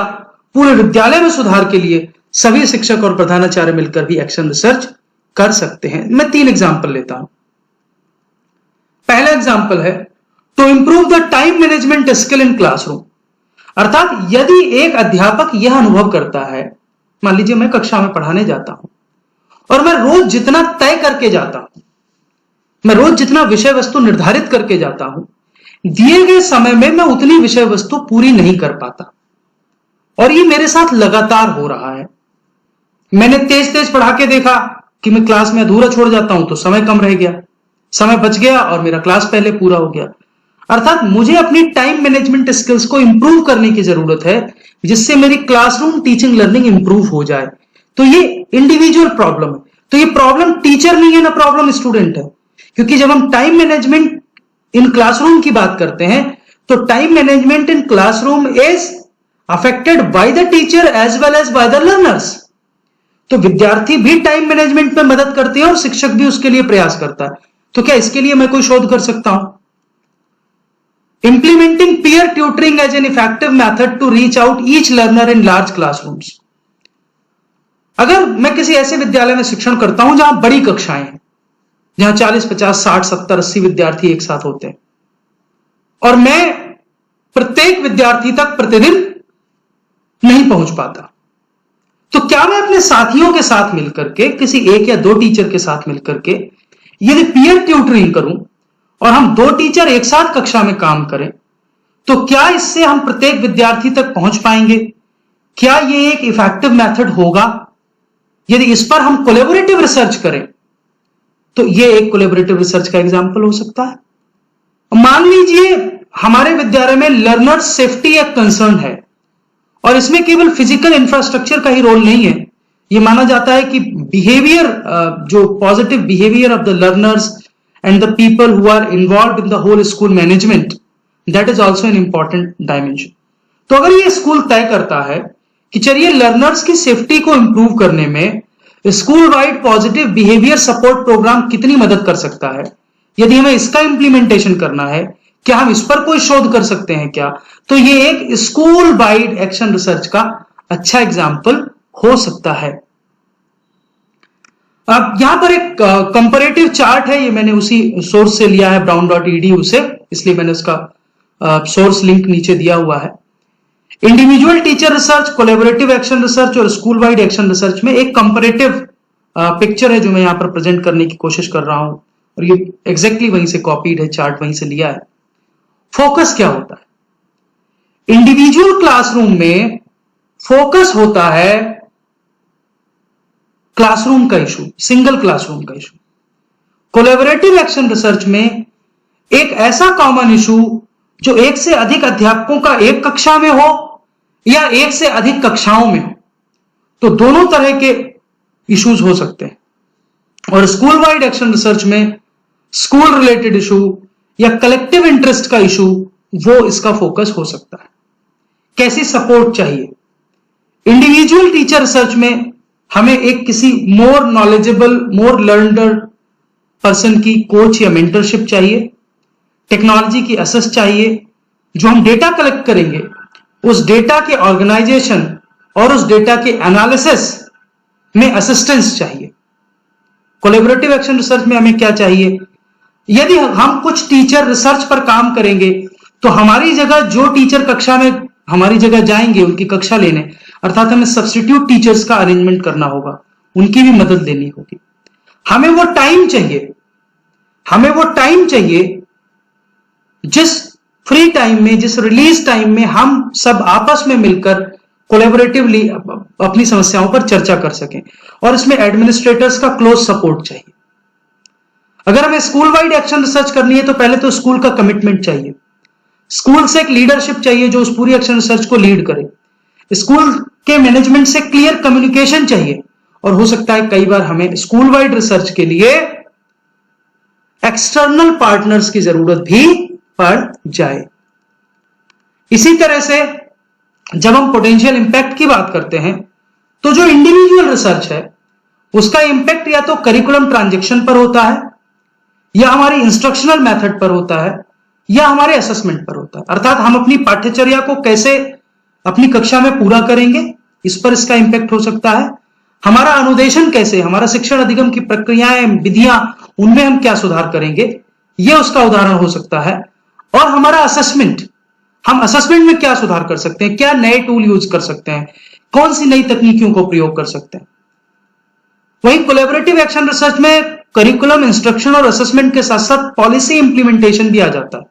पूरे विद्यालय में सुधार के लिए सभी शिक्षक और प्रधानाचार्य मिलकर भी एक्शन रिसर्च कर सकते हैं। मैं 3 एग्जांपल लेता हूं। पहला एग्जांपल है to improve the time management skill in classroom. अर्थात यदि एक अध्यापक यह अनुभव करता है, मान लीजिए मैं कक्षा में पढ़ाने जाता हूं और मैं रोज जितना तय करके जाता हूं, मैं रोज जितना विषय वस्तु निर्धारित करके जाता हूं, दिए गए समय में मैं उतनी विषय वस्तु पूरी नहीं कर पाता और ये मेरे साथ लगातार हो रहा है। मैंने तेज तेज पढ़ा के देखा कि मैं क्लास में अधूरा छोड़ जाता हूं तो समय कम रह गया, समय बच गया और मेरा क्लास पहले पूरा हो गया। अर्थात मुझे अपनी टाइम मैनेजमेंट स्किल्स को इंप्रूव करने की जरूरत है जिससे मेरी क्लासरूम टीचिंग लर्निंग इंप्रूव हो जाए। तो ये इंडिविजुअल प्रॉब्लम है, तो ये प्रॉब्लम टीचर नहीं है ना प्रॉब्लम स्टूडेंट है, क्योंकि जब हम टाइम मैनेजमेंट इन क्लासरूम की बात करते हैं तो time management in classroom is affected by the teacher as well as by the learners. तो विद्यार्थी भी टाइम मैनेजमेंट में मदद करते हैं और शिक्षक भी उसके लिए प्रयास करता है। तो क्या इसके लिए मैं कोई शोध कर सकता हूं? Implementing peer tutoring as an effective method to reach out each learner in large classrooms. अगर मैं किसी ऐसे विद्यालय में शिक्षण करता हूं जहां बड़ी कक्षाएं हैं, जहां 40, 50, 60, 70, 80 विद्यार्थी एक साथ होते हैं और मैं प्रत्येक विद्यार्थी तक प्रतिदिन नहीं पहुंच पाता, तो क्या मैं अपने साथियों के साथ मिलकर के, किसी 1 या 2 टीचर के साथ मिलकर के यदि पीयर ट्यूटरिंग करूं और हम 2 टीचर एक साथ कक्षा में काम करें, तो क्या इससे हम प्रत्येक विद्यार्थी तक पहुंच पाएंगे? क्या यह एक इफेक्टिव मेथड होगा? यदि इस पर हम कोलैबोरेटिव रिसर्च करें तो यह एक कोलैबोरेटिव रिसर्च का एग्जाम्पल हो सकता है। मान लीजिए हमारे विद्यालय में लर्नर सेफ्टी एक कंसर्न है और इसमें केवल फिजिकल इंफ्रास्ट्रक्चर का ही रोल नहीं है। यह माना जाता है कि बिहेवियर, जो positive behaviour of the learners and the people who are involve in the whole school management, that is also an important dimension. तो अगर यह स्कूल तय करता है कि चलिए लर्नर्स की सेफ्टी को इंप्रूव करने में school wide positive behaviour support programme कितनी मदद कर सकता है, यदि हमें इसका इंप्लीमेंटेशन करना है, क्या हम इस पर कोई शोध कर सकते हैं क्या? तो ये एक स्कूल वाइड एक्शन रिसर्च का अच्छा एग्जाम्पल हो सकता है। अब यहां पर एक कंपैरेटिव चार्ट है, ये मैंने उसी सोर्स से लिया है brown.edu से, इसलिए मैंने उसका सोर्स लिंक नीचे दिया हुआ है। Individual teacher research, collaborative action research और स्कूल वाइड एक्शन रिसर्च में एक कंपैरेटिव पिक्चर है जो मैं यहां पर प्रेजेंट करने की कोशिश कर रहा हूं और ये एग्जैक्टली वहीं से कॉपीड है, चार्ट वहीं से लिया है। फोकस क्या होता है? इंडिविजुअल क्लासरूम में फोकस होता है क्लासरूम का इशू, सिंगल क्लासरूम का इशू। कोलैबोरेटिव एक्शन रिसर्च में एक ऐसा कॉमन इशू जो 1 से अधिक अध्यापकों का एक कक्षा में हो या 1 से अधिक कक्षाओं में हो, तो दोनों तरह के इश्यूज हो सकते हैं। और स्कूल वाइड एक्शन रिसर्च में स्कूल रिलेटेड इशू या कलेक्टिव इंटरेस्ट का इशू, वो इसका फोकस हो सकता है। कैसी सपोर्ट चाहिए? इंडिविजुअल टीचर रिसर्च में हमें एक किसी मोर नॉलेजेबल, मोर लर्नर पर्सन की कोच या मेंटरशिप चाहिए, टेक्नोलॉजी की असेस चाहिए, जो हम डेटा कलेक्ट करेंगे उस डेटा के ऑर्गेनाइजेशन और उस डेटा के एनालिसिस में असिस्टेंस चाहिए। कोलैबोरेटिव एक्शन रिसर्च में हमें क्या चाहिए? यदि हम कुछ टीचर रिसर्च पर काम करेंगे तो हमारी जगह जो टीचर कक्षा में हमारी जगह जाएंगे उनकी कक्षा लेने, अर्थात हमें सब्स्टिट्यूट टीचर्स का अरेंजमेंट करना होगा, उनकी भी मदद लेनी होगी। हमें वो टाइम चाहिए जिस फ्री टाइम में, जिस रिलीज टाइम में हम सब आपस में मिलकर कोलैबोरेटिवली अपनी समस्याओं पर चर्चा कर सकें, और इसमें एडमिनिस्ट्रेटर्स का क्लोज सपोर्ट चाहिए। अगर हमें स्कूल वाइड एक्शन रिसर्च करनी है तो पहले तो स्कूल का कमिटमेंट चाहिए, स्कूल से एक लीडरशिप चाहिए जो उस पूरी एक्शन रिसर्च को लीड करे, स्कूल के मैनेजमेंट से क्लियर कम्युनिकेशन चाहिए, और हो सकता है कई बार हमें स्कूल वाइड रिसर्च के लिए एक्सटर्नल पार्टनर्स की जरूरत भी पड़ जाए। इसी तरह से जब हम पोटेंशियल इंपैक्ट की बात करते हैं तो जो इंडिविजुअल रिसर्च है उसका इंपैक्ट या तो करिकुलम ट्रांजैक्शन पर होता है, या हमारी इंस्ट्रक्शनल मेथड पर होता है, या हमारे असेसमेंट पर होता है। अर्थात हम अपनी पाठ्यचर्या को कैसे अपनी कक्षा में पूरा करेंगे, इस पर इसका इंपैक्ट हो सकता है। हमारा अनुदेशन कैसे, हमारा शिक्षण अधिगम की प्रक्रियाएं, विधियां, उनमें हम क्या सुधार करेंगे, यह उसका उदाहरण हो सकता है। और हमारा असेसमेंट, हम असेसमेंट में क्या सुधार कर सकते हैं, क्या नए टूल यूज कर सकते हैं, कौन सी नई तकनीकियों को प्रयोग कर सकते हैं। वहीं कोलैबोरेटिव एक्शन रिसर्च में करिकुलम, इंस्ट्रक्शन और असेसमेंट के साथ साथ पॉलिसी इंप्लीमेंटेशन भी आ जाता है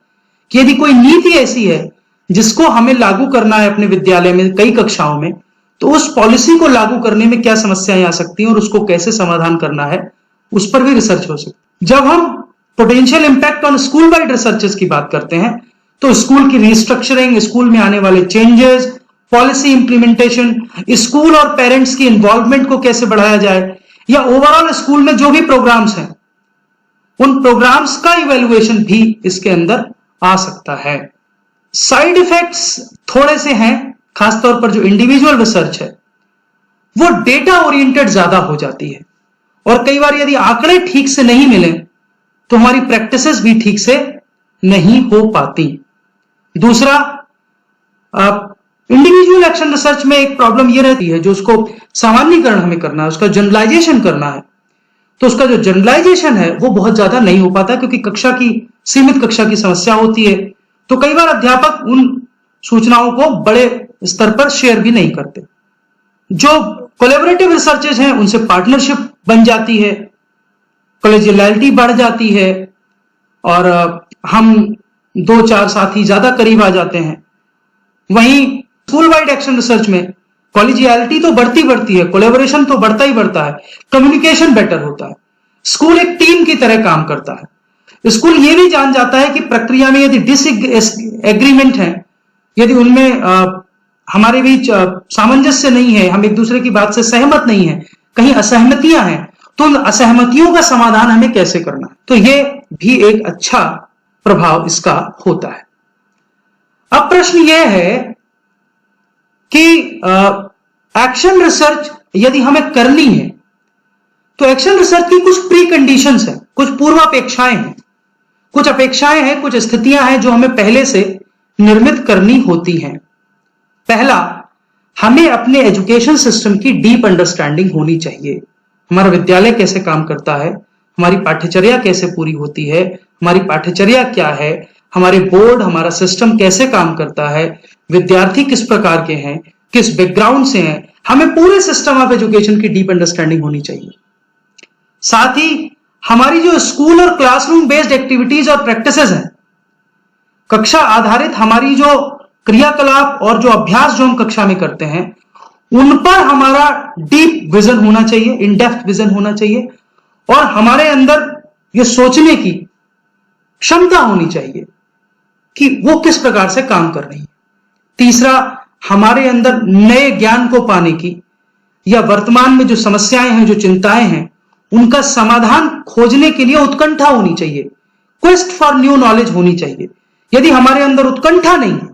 कि यदि कोई नीति ऐसी है जिसको हमें लागू करना है अपने विद्यालय में कई कक्षाओं में, तो उस पॉलिसी को लागू करने में क्या समस्याएं आ सकती हैं और उसको कैसे समाधान करना है, उस पर भी रिसर्च हो सकती है। जब हम potential impact on school wide researches की बात करते हैं तो स्कूल की रिस्ट्रक्चरिंग, स्कूल में आने वाले चेंजेस, पॉलिसी इंप्लीमेंटेशन, स्कूल और पेरेंट्स की इन्वॉल्वमेंट को कैसे बढ़ाया जाए, या ओवरऑल स्कूल में जो भी प्रोग्राम्स हैं उन प्रोग्राम्स का इवैल्यूएशन भी इसके अंदर आ सकता है। साइड इफेक्ट्स थोड़े से हैं, खासतौर पर जो इंडिविजुअल रिसर्च है वो डेटा ओरिएंटेड ज्यादा हो जाती है, और कई बार यदि आंकड़े ठीक से नहीं मिले तो हमारी प्रैक्टिसेस भी ठीक से नहीं हो पाती। दूसरा, इंडिविजुअल एक्शन रिसर्च में एक प्रॉब्लम यह रहती है, जो उसको सामान्यीकरण हमें करना है, उसका जनरलाइजेशन करना है, तो उसका जो जनरलाइजेशन है वो बहुत ज्यादा नहीं हो पाता, क्योंकि सीमित कक्षा की समस्या होती है। तो कई बार अध्यापक उन सूचनाओं को बड़े स्तर पर शेयर भी नहीं करते। जो कोलैबोरेटिव रिसर्चेस हैं उनसे पार्टनरशिप बन जाती है, कॉलेजियलिटी बढ़ जाती है, और हम 2-4 साथी ज्यादा करीब आ जाते हैं। वहीं स्कूल वाइड एक्शन रिसर्च में कॉलेजियलिटी तो बढ़ती है, कोलैबोरेशन तो बढ़ता ही बढ़ता है, कम्युनिकेशन बेटर होता है, स्कूल एक टीम की तरह काम करता है। स्कूल ये भी जान जाता है कि प्रक्रिया में यदि डिसएग्रीमेंट है, यदि उनमें हमारे बीच सामंजस्य नहीं है, हम एक दूसरे की बात से सहमत नहीं है, कहीं असहमतियां हैं, तो उन असहमतियों का समाधान हमें कैसे करना है, तो ये भी एक अच्छा प्रभाव इसका होता है। अब प्रश्न यह है कि एक्शन रिसर्च यदि हमें करनी है तो एक्शन रिसर्च की कुछ प्री कंडीशंस है, कुछ पूर्वापेक्षाएं हैं, कुछ अपेक्षाएं हैं, कुछ स्थितियां हैं जो हमें पहले से निर्मित करनी होती हैं। पहला, हमें अपने एजुकेशन सिस्टम की डीप अंडरस्टैंडिंग होनी चाहिए। हमारा विद्यालय कैसे काम करता है, हमारी पाठ्यचर्या कैसे पूरी होती है, हमारी पाठ्यचर्या क्या है, हमारे बोर्ड, हमारा सिस्टम कैसे काम करता है, विद्यार्थी किस प्रकार के हैं, किस बैकग्राउंड से हैं, हमें पूरे सिस्टम ऑफ एजुकेशन की डीप अंडरस्टैंडिंग होनी चाहिए। साथ ही हमारी जो स्कूल और क्लासरूम बेस्ड एक्टिविटीज और प्रैक्टिसेस हैं, कक्षा आधारित हमारी जो क्रियाकलाप और जो अभ्यास जो हम कक्षा में करते हैं, उन पर हमारा डीप विजन होना चाहिए, इन डेप्थ विजन होना चाहिए, और हमारे अंदर ये सोचने की क्षमता होनी चाहिए कि वो किस प्रकार से काम कर रही है। तीसरा, हमारे अंदर नए ज्ञान को पाने की, या वर्तमान में जो समस्याएं हैं, जो चिंताएं हैं, उनका समाधान खोजने के लिए उत्कंठा होनी चाहिए, क्वेस्ट फॉर न्यू नॉलेज होनी चाहिए। यदि हमारे अंदर उत्कंठा नहीं है,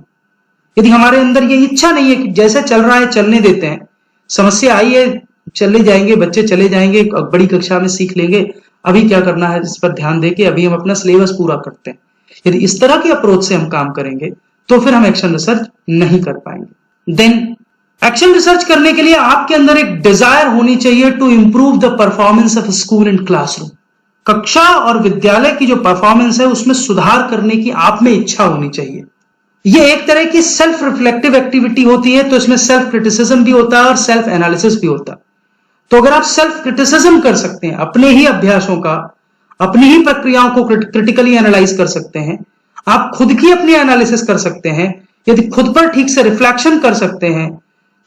यदि हमारे अंदर ये इच्छा नहीं है कि जैसे चल रहा है चलने देते हैं, समस्या आई है चले जाएंगे, बच्चे चले जाएंगे, बड़ी कक्षा में सीख लेंगे, अभी क्या करना है इस पर ध्यान देके अभी हम अपना सिलेबस पूरा करते हैं, यदि इस तरह के अप्रोच से हम काम करेंगे तो फिर हम एक्शन रिसर्च नहीं कर पाएंगे। देन एक्शन रिसर्च करने के लिए आपके अंदर एक डिजायर होनी चाहिए to improve the performance of school and classroom. कक्षा और विद्यालय की जो परफॉर्मेंस है उसमें सुधार करने की आप में इच्छा होनी चाहिए। ये एक तरह की सेल्फ रिफ्लेक्टिव एक्टिविटी होती है, तो इसमें सेल्फ क्रिटिसिज्म भी होता है और सेल्फ एनालिसिस भी होता है। तो अगर आप सेल्फ क्रिटिसिज्म कर सकते हैं, अपने ही अभ्यासों का, अपनी ही प्रक्रियाओं को क्रिटिकली एनालाइज कर सकते हैं, आप खुद की अपनी एनालिसिस कर सकते हैं, यदि खुद पर ठीक से रिफ्लेक्शन कर सकते हैं,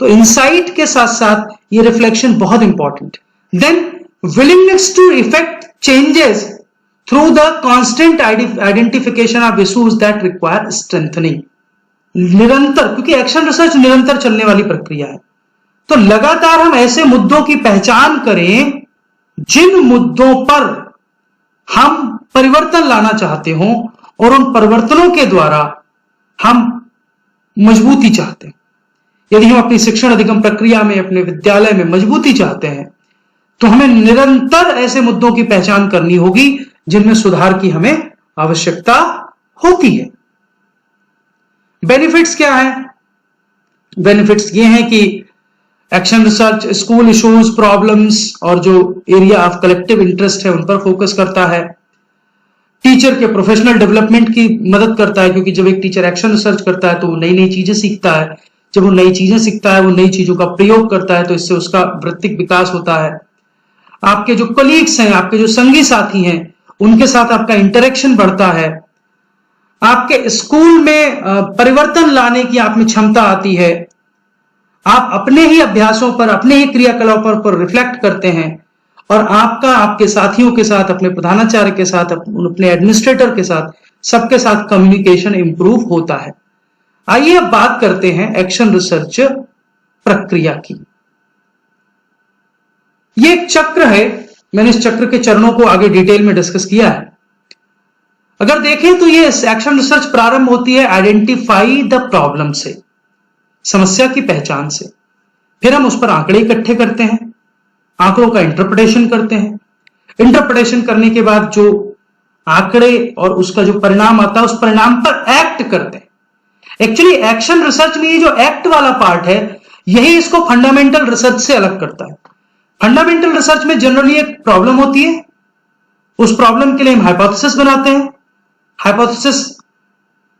तो इनसाइट के साथ साथ ये रिफ्लेक्शन बहुत important. Then willingness to effect changes through the constant identification of issues that require strengthening. निरंतर, क्योंकि एक्शन रिसर्च निरंतर चलने वाली प्रक्रिया है, तो लगातार हम ऐसे मुद्दों की पहचान करें जिन मुद्दों पर हम परिवर्तन लाना चाहते हो और उन परिवर्तनों के द्वारा हम मजबूती चाहते हैं। यदि हम अपनी शिक्षण अधिगम प्रक्रिया में, अपने विद्यालय में मजबूती चाहते हैं, तो हमें निरंतर ऐसे मुद्दों की पहचान करनी होगी जिनमें सुधार की हमें आवश्यकता होती है। बेनिफिट्स क्या है? बेनिफिट्स ये हैं कि action research school issues, problems और जो एरिया ऑफ कलेक्टिव इंटरेस्ट है उन पर फोकस करता है। टीचर के प्रोफेशनल डेवलपमेंट की मदद करता है, क्योंकि जब एक टीचर एक्शन रिसर्च करता है तो वो नई नई चीजें सीखता है। जब वो नई चीजें सीखता है, वो नई चीजों का प्रयोग करता है, तो इससे उसका वृत्तिक विकास होता है। आपके जो कलीग्स हैं, आपके जो संगी साथी हैं, उनके साथ आपका इंटरेक्शन बढ़ता है। आपके स्कूल में परिवर्तन लाने की आप में क्षमता आती है। आप अपने ही अभ्यासों पर, अपने ही क्रियाकलापों पर रिफ्लेक्ट करते हैं और आपका आपके साथियों के साथ, अपने प्रधानाचार्य के साथ, अपने एडमिनिस्ट्रेटर के साथ, सबके साथ कम्युनिकेशन इंप्रूव होता है। आइए अब बात करते हैं एक्शन रिसर्च प्रक्रिया की। ये एक चक्र है, मैंने इस चक्र के चरणों को आगे डिटेल में डिस्कस किया है। अगर देखें तो ये एक्शन रिसर्च प्रारंभ होती है आइडेंटिफाई द प्रॉब्लम से, समस्या की पहचान से। फिर हम उस पर आंकड़े इकट्ठे करते हैं, आंकड़ों का इंटरप्रिटेशन करते हैं। इंटरप्रिटेशन करने के बाद जो आंकड़े और उसका जो परिणाम आता है, उस परिणाम पर एक्ट करते हैं। एक्चुअली एक्शन रिसर्च में ये जो एक्ट वाला पार्ट है, यही इसको फंडामेंटल रिसर्च से अलग करता है। फंडामेंटल रिसर्च में जनरली एक प्रॉब्लम होती है, उस प्रॉब्लम के लिए हम हाइपोथेसिस बनाते हैं। हाइपोथेसिस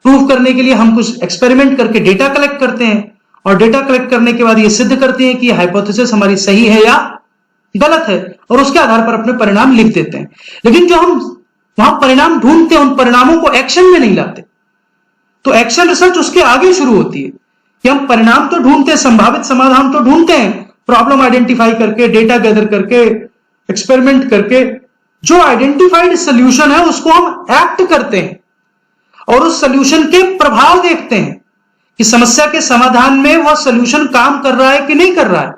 प्रूव करने के लिए हम कुछ एक्सपेरिमेंट करके डेटा कलेक्ट करते हैं और डेटा कलेक्ट करने के बाद ये सिद्ध करते हैं कि हाइपोथेसिस हमारी सही है या गलत है, और उसके आधार पर अपने परिणाम लिख देते हैं। लेकिन जो हम वहां परिणाम ढूंढते हैं, उन परिणामों को एक्शन में नहीं लाते। तो एक्शन रिसर्च उसके आगे शुरू होती है कि हम परिणाम तो ढूंढते हैं, संभावित समाधान तो ढूंढते हैं, प्रॉब्लम आइडेंटिफाई करके, डेटा गैदर करके, एक्सपेरिमेंट करके। जो आइडेंटिफाइड सोल्यूशन है उसको हम एक्ट करते हैं और उस सोल्यूशन के प्रभाव देखते हैं कि समस्या के समाधान में वह सोल्यूशन काम कर रहा है कि नहीं कर रहा है।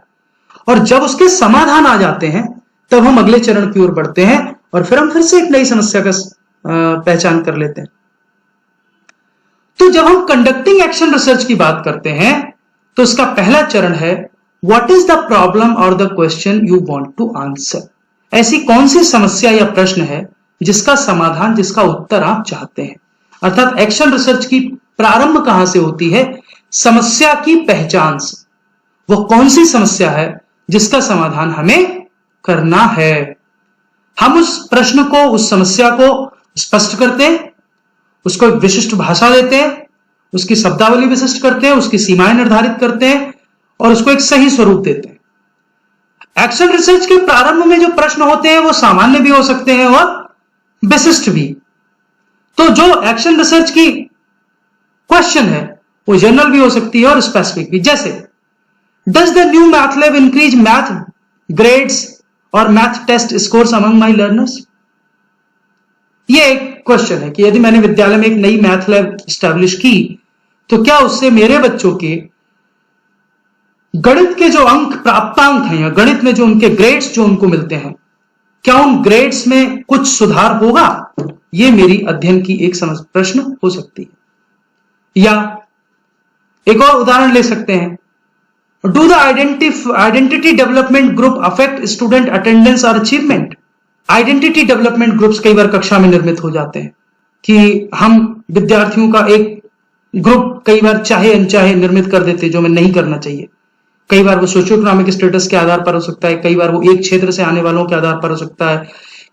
और जब उसके समाधान आ जाते हैं, तब हम अगले चरण की ओर बढ़ते हैं और फिर हम फिर से एक नई समस्या का पहचान कर लेते हैं। तो जब हम कंडक्टिंग एक्शन रिसर्च की बात करते हैं, तो इसका पहला चरण है व्हाट इज द प्रॉब्लम और the question you want to answer. ऐसी कौन सी समस्या या प्रश्न है जिसका समाधान, जिसका उत्तर आप चाहते हैं। अर्थात एक्शन रिसर्च की प्रारंभ कहां से होती है? समस्या की पहचान से। वो कौन सी समस्या है जिसका समाधान हमें करना है। हम उस प्रश्न को, उस समस्या को स्पष्ट करते हैं, उसको एक विशिष्ट भाषा देते हैं, उसकी शब्दावली विशिष्ट करते हैं, उसकी सीमाएं निर्धारित करते हैं और उसको एक सही स्वरूप देते हैं। एक्शन रिसर्च के प्रारंभ में जो प्रश्न होते हैं वो सामान्य भी हो सकते हैं और विशिष्ट भी। तो जो एक्शन रिसर्च की क्वेश्चन है वो जनरल भी हो सकती है और स्पेसिफिक भी। जैसे does the new math lab increase math grades और math test scores among my learners. ये एक क्वेश्चन है कि यदि मैंने विद्यालय में एक नई मैथ लैब स्टैब्लिश की, तो क्या उससे मेरे बच्चों के गणित के जो अंक, प्राप्तांक हैं, या गणित में जो उनके ग्रेड्स जो उनको मिलते हैं, क्या उन ग्रेड्स में कुछ सुधार होगा? ये मेरी अध्ययन की एक प्रश्न हो सकती है। या एक और उदाहरण ले सकते हैं, do the identity development group affect student attendance और अचीवमेंट। आइडेंटिटी डेवलपमेंट ग्रुप्स कई बार कक्षा में निर्मित हो जाते हैं कि हम विद्यार्थियों का एक ग्रुप कई बार चाहे अनचाहे निर्मित कर देते हैं, जो हमें नहीं करना चाहिए। कई बार वो सोशियो इकोनॉमिक स्टेटस के आधार पर हो सकता है, कई बार वो एक क्षेत्र से आने वालों के आधार पर हो सकता है,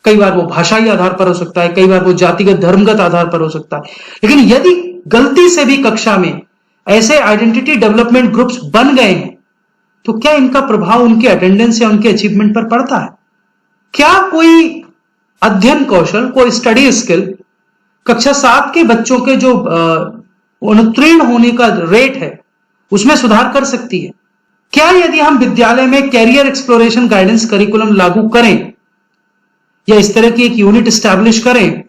कई बार वो भाषाई आधार पर हो सकता है, कई बार वो जातिगत धर्मगत आधार पर हो सकता है। लेकिन यदि गलती से भी कक्षा में ऐसे आइडेंटिटी डेवलपमेंट ग्रुप्स बन गए हैं, तो क्या इनका प्रभाव उनके अटेंडेंस या उनके अचीवमेंट पर पड़ता है? क्या कोई अध्ययन कौशल, कोई स्टडी स्किल कक्षा 7 के बच्चों के जो अनुत्तीर्ण होने का रेट है उसमें सुधार कर सकती है? क्या यदि हम विद्यालय में कैरियर एक्सप्लोरेशन गाइडेंस करिकुलम लागू करें या इस तरह की एक यूनिट स्टैब्लिश करें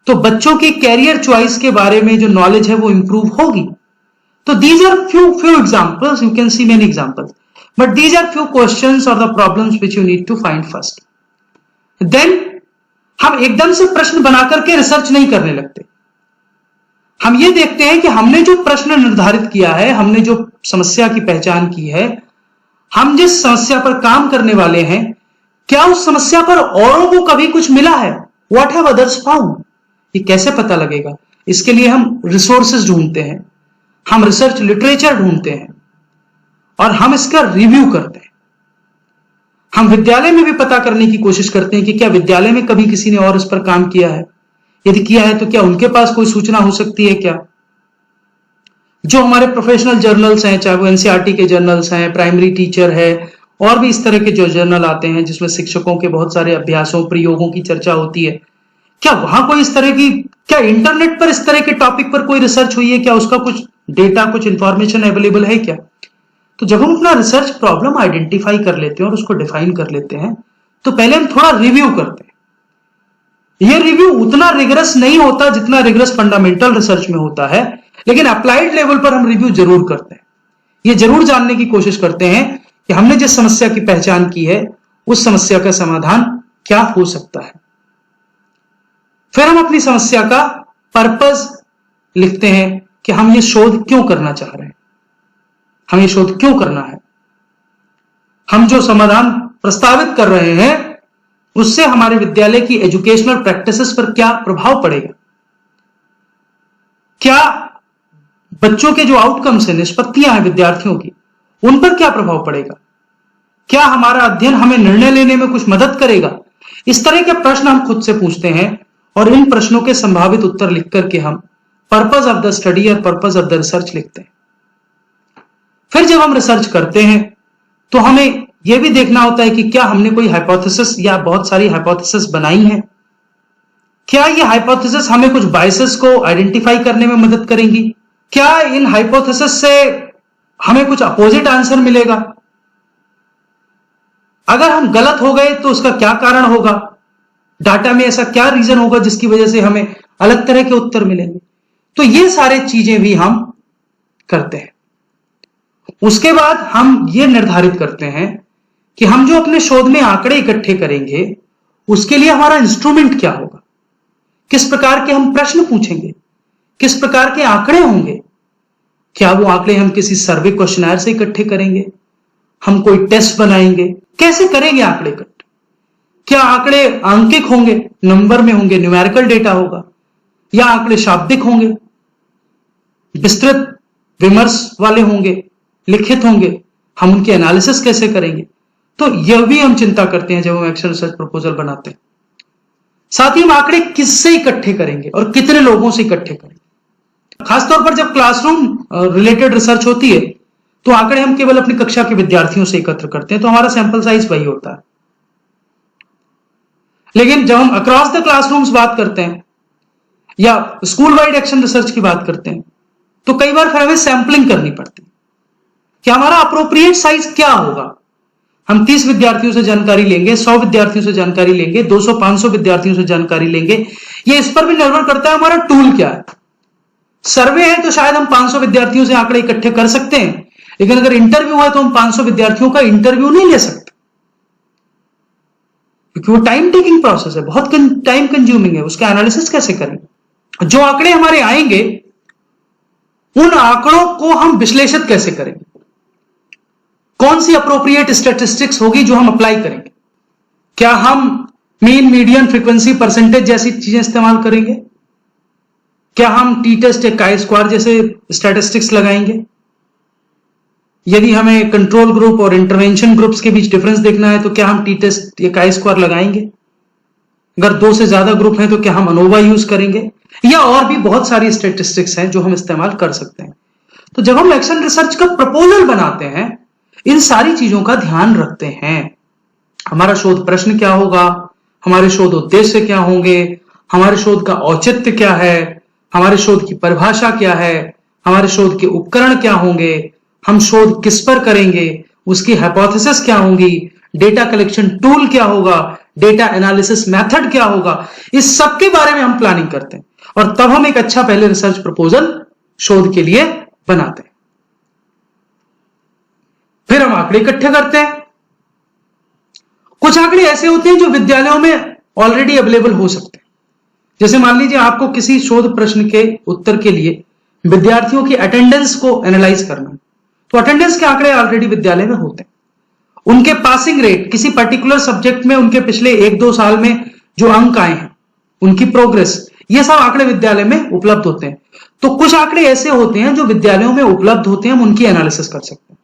तो बच्चों की कैरियर चॉइस के बारे में जो नॉलेज है वो इंप्रूव होगी? तो these are few examples, you can see many examples, but these are few questions or the problems which you need to find first. Then हम एकदम से प्रश्न बनाकर के रिसर्च नहीं करने लगते। हम ये देखते हैं कि हमने जो प्रश्न निर्धारित किया है, हमने जो समस्या की पहचान की है, हम जिस समस्या पर काम करने वाले हैं, क्या उस समस्या पर औरों को कभी कुछ मिला है? What have others found? ये कैसे पता लगेगा? इसके लिए हम रिसोर्सेज ढूंढते हैं, हम रिसर्च लिटरेचर ढूंढते हैं और हम इसका रिव्यू करते हैं। हम विद्यालय में भी पता करने की कोशिश करते हैं कि क्या विद्यालय में कभी किसी ने और इस पर काम किया है, यदि किया है तो क्या उनके पास कोई सूचना हो सकती है क्या? जो हमारे प्रोफेशनल जर्नल्स हैं, चाहे वो एनसीईआरटी के जर्नल्स हैं, प्राइमरी टीचर है, और भी इस तरह के जो जर्नल आते हैं जिसमें शिक्षकों के बहुत सारे अभ्यासों, प्रयोगों की चर्चा होती है, क्या वहां कोई इस तरह की, क्या इंटरनेट पर इस तरह के टॉपिक पर कोई रिसर्च हुई है? क्या उसका कुछ डेटा, कुछ इंफॉर्मेशन अवेलेबल है क्या? तो जब हम अपना रिसर्च प्रॉब्लम आइडेंटिफाई कर लेते हैं और उसको डिफाइन कर लेते हैं, तो पहले हम थोड़ा रिव्यू करते हैं। यह रिव्यू उतना रिगरस नहीं होता जितना रिगरस फंडामेंटल रिसर्च में होता है, लेकिन अप्लाइड लेवल पर हम रिव्यू जरूर करते हैं। यह जरूर जानने की कोशिश करते हैं कि हमने जिस समस्या की पहचान की है उस समस्या का समाधान क्या हो सकता है। फिर हम अपनी समस्या का पर्पस लिखते हैं कि हम ये शोध क्यों करना चाह रहे हैं, हमें शोध क्यों करना है, हम जो समाधान प्रस्तावित कर रहे हैं उससे हमारे विद्यालय की एजुकेशनल प्रैक्टिसेस पर क्या प्रभाव पड़ेगा, क्या बच्चों के जो आउटकम्स हैं, निष्पत्तियां हैं विद्यार्थियों की, उन पर क्या प्रभाव पड़ेगा, क्या हमारा अध्ययन हमें निर्णय लेने में कुछ मदद करेगा। इस तरह के प्रश्न हम खुद से पूछते हैं और इन प्रश्नों के संभावित उत्तर लिख करके हम पर्पस ऑफ द स्टडी और पर्पस ऑफ द रिसर्च लिखते हैं। फिर जब हम रिसर्च करते हैं तो हमें यह भी देखना होता है कि क्या हमने कोई हाइपोथेसिस या बहुत सारी हाइपोथेसिस बनाई है, क्या ये हाइपोथेसिस हमें कुछ बायसेस को आइडेंटिफाई करने में मदद करेंगी, क्या इन हाइपोथेसिस से हमें कुछ अपोजिट आंसर मिलेगा, अगर हम गलत हो गए तो उसका क्या कारण होगा, डाटा में ऐसा क्या रीजन होगा जिसकी वजह से हमें अलग तरह के उत्तर मिलेंगे। तो ये सारे चीजें भी हम करते हैं। उसके बाद हम ये निर्धारित करते हैं कि हम जो अपने शोध में आंकड़े इकट्ठे करेंगे उसके लिए हमारा इंस्ट्रूमेंट क्या होगा, किस प्रकार के हम प्रश्न पूछेंगे, किस प्रकार के आंकड़े होंगे। क्या वो आंकड़े हम किसी सर्वे क्वेश्चनर से इकट्ठे करेंगे, हम कोई टेस्ट बनाएंगे, कैसे करेंगे आंकड़े इकट्ठे, क्या आंकड़े आंकिक होंगे, नंबर में होंगे, न्यूमेरिकल डेटा होगा, या आंकड़े शाब्दिक होंगे, विस्तृत विमर्श वाले होंगे, लिखित होंगे, हम उनके एनालिसिस कैसे करेंगे। तो यह भी हम चिंता करते हैं जब हम एक्शन रिसर्च प्रपोजल बनाते हैं। साथ ही हम आंकड़े किससे इकट्ठे करेंगे और कितने लोगों से इकट्ठे करेंगे। खासतौर पर जब क्लासरूम रिलेटेड रिसर्च होती है तो आंकड़े हम केवल अपनी कक्षा के विद्यार्थियों से एकत्र करते हैं, तो हमारा सैंपल साइज वही होता है। लेकिन जब हम अक्रॉस द क्लासरूम्स बात करते हैं या स्कूल वाइड एक्शन रिसर्च की बात करते हैं तो कई बार फिर हमें सैंपलिंग करनी पड़ती है कि हमारा अप्रोप्रिएट साइज क्या होगा। हम 30 विद्यार्थियों से जानकारी लेंगे, 100 विद्यार्थियों से जानकारी लेंगे, 200-500 विद्यार्थियों से जानकारी लेंगे, ये इस पर भी निर्भर करता है हमारा टूल क्या है। सर्वे है तो शायद हम 500 विद्यार्थियों से आंकड़े इकट्ठे कर सकते हैं, लेकिन अगर इंटरव्यू है तो हम 500 विद्यार्थियों का इंटरव्यू नहीं ले सकते, क्योंकि वो टाइम टेकिंग प्रोसेस है, बहुत टाइम कंज्यूमिंग है। उसका एनालिसिस कैसे करेंगे, जो आंकड़े हमारे आएंगे उन आंकड़ों को हम विश्लेषित कैसे करेंगे, कौन सी अप्रोप्रिएट स्टैटिस्टिक्स होगी जो हम अप्लाई करेंगे, क्या हम मीन, मीडियन, फ्रीक्वेंसी, परसेंटेज जैसी चीजें इस्तेमाल करेंगे, क्या हम टी टेस्ट या काई स्क्वायर जैसे स्टैटिस्टिक्स लगाएंगे, यदि हमें कंट्रोल ग्रुप और इंटरवेंशन ग्रुप्स के बीच डिफरेंस देखना है तो क्या हम टी टेस्ट या काई स्क्वायर लगाएंगे, अगर 2 से ज्यादा ग्रुप हैं तो क्या हम अनोवा यूज करेंगे। या और भी बहुत सारी स्टेटिस्टिक्स हैं जो हम इस्तेमाल कर सकते हैं। तो जब हम एक्शन रिसर्च का प्रपोजल बनाते हैं, इन सारी चीजों का ध्यान रखते हैं। हमारा शोध प्रश्न क्या होगा, हमारे शोध उद्देश्य क्या होंगे, हमारे शोध का औचित्य क्या है, हमारे शोध की परिभाषा क्या है, हमारे शोध के उपकरण क्या होंगे, हम शोध किस पर करेंगे, उसकी हाइपोथेसिस क्या होंगी, डेटा कलेक्शन टूल क्या होगा, डेटा एनालिसिस मेथड क्या होगा, इस सब के बारे में हम प्लानिंग करते हैं और तब हम एक अच्छा पहले रिसर्च प्रपोजल शोध के लिए बनाते हैं। फिर हम आंकड़े इकट्ठे करते हैं। कुछ आंकड़े ऐसे होते हैं जो विद्यालयों में ऑलरेडी अवेलेबल हो सकते हैं। जैसे मान लीजिए आपको किसी शोध प्रश्न के उत्तर के लिए विद्यार्थियों की अटेंडेंस को एनालाइज करना है, तो अटेंडेंस के आंकड़े ऑलरेडी विद्यालय में होते हैं। उनके पासिंग रेट, किसी पर्टिकुलर सब्जेक्ट में उनके पिछले 1-2 साल में जो अंक आए हैं, उनकी प्रोग्रेस, ये सब आंकड़े विद्यालय में उपलब्ध होते हैं। तो कुछ आंकड़े ऐसे होते हैं जो विद्यालयों में उपलब्ध होते हैं, हम उनकी एनालिसिस कर सकते हैं।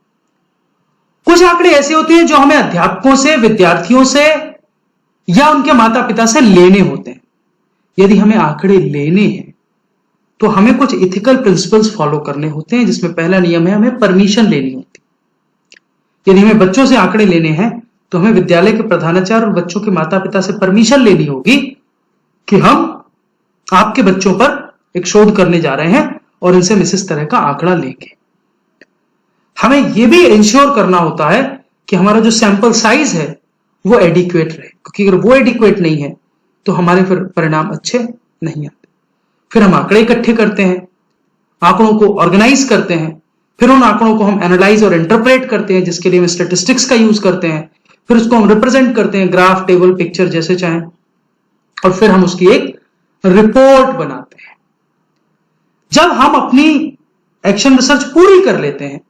कुछ आंकड़े ऐसे होते हैं जो हमें अध्यापकों से, विद्यार्थियों से या उनके माता पिता से लेने होते हैं। यदि हमें आंकड़े लेने हैं तो हमें कुछ इथिकल प्रिंसिपल्स फॉलो करने होते हैं, जिसमें पहला नियम है हमें परमिशन लेनी होती है। यदि हमें बच्चों से आंकड़े लेने हैं तो हमें विद्यालय के प्रधानाचार्य और बच्चों के माता पिता से परमिशन लेनी होगी कि हम आपके बच्चों पर एक शोध करने जा रहे हैं और इनसे हम इस तरह का आंकड़ा लेंगे। हमें यह भी इंश्योर करना होता है कि हमारा जो सैंपल साइज है वो एडिक्वेट रहे, क्योंकि अगर वो एडिक्वेट नहीं है तो हमारे फिर परिणाम अच्छे नहीं आते। फिर हम आंकड़े इकट्ठे करते हैं, आंकड़ों को ऑर्गेनाइज करते हैं, फिर उन आंकड़ों को हम एनालाइज और इंटरप्रेट करते हैं, जिसके लिए हम स्टैटिस्टिक्स का यूज करते हैं। फिर उसको हम रिप्रेजेंट करते हैं, ग्राफ, टेबल, पिक्चर जैसे चाहें, और फिर हम उसकी एक रिपोर्ट बनाते हैं। जब हम अपनी एक्शन रिसर्च पूरी कर लेते हैं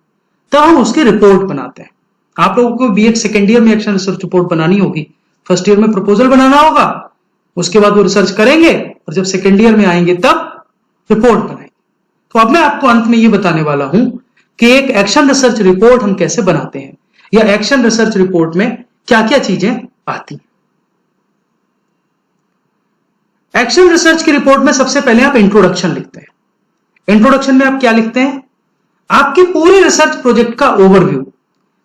तब हम उसकी रिपोर्ट बनाते हैं। आप लोगों को बीएड सेकेंड ईयर में एक्शन रिसर्च रिपोर्ट बनानी होगी, फर्स्ट ईयर में प्रपोजल बनाना होगा, उसके बाद वो रिसर्च करेंगे और जब सेकेंड ईयर में आएंगे तब रिपोर्ट बनाएंगे। तो अब मैं आपको अंत में ये बताने वाला हूं कि एक एक्शन रिसर्च रिपोर्ट हम कैसे बनाते हैं, या एक्शन रिसर्च रिपोर्ट में क्या क्या चीजें आती हैं। एक्शन रिसर्च की रिपोर्ट में सबसे पहले आप इंट्रोडक्शन लिखते हैं। इंट्रोडक्शन में आप क्या लिखते हैं, आपके पूरे रिसर्च प्रोजेक्ट का ओवरव्यू,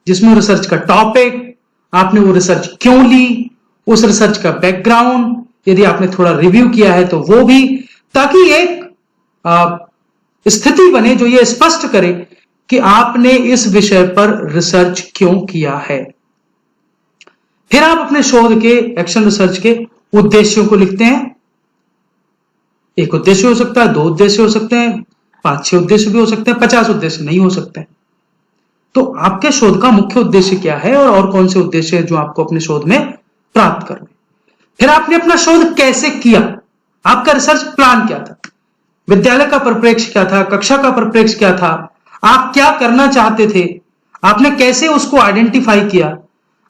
जिसमें रिसर्च का टॉपिक, आपने वो रिसर्च क्यों ली, उस रिसर्च का बैकग्राउंड, यदि आपने थोड़ा रिव्यू किया है तो वो भी, ताकि एक स्थिति बने जो ये स्पष्ट करे कि आपने इस विषय पर रिसर्च क्यों किया है। फिर आप अपने शोध के, एक्शन रिसर्च के उद्देश्यों को लिखते हैं। एक उद्देश्य हो सकता है, 2 उद्देश्य हो सकते हैं, 5-6 उद्देश्य भी हो सकते हैं, 50 उद्देश्य नहीं हो सकते हैं। तो आपके शोध का मुख्य उद्देश्य क्या है और कौन से उद्देश्य है जो आपको अपने शोध में प्राप्त करने। फिर आपने अपना शोध कैसे किया, आपका रिसर्च प्लान क्या था, विद्यालय का परिप्रेक्ष्य क्या था, कक्षा का परिप्रेक्ष्य क्या था, आप क्या करना चाहते थे, आपने कैसे उसको आइडेंटिफाई किया,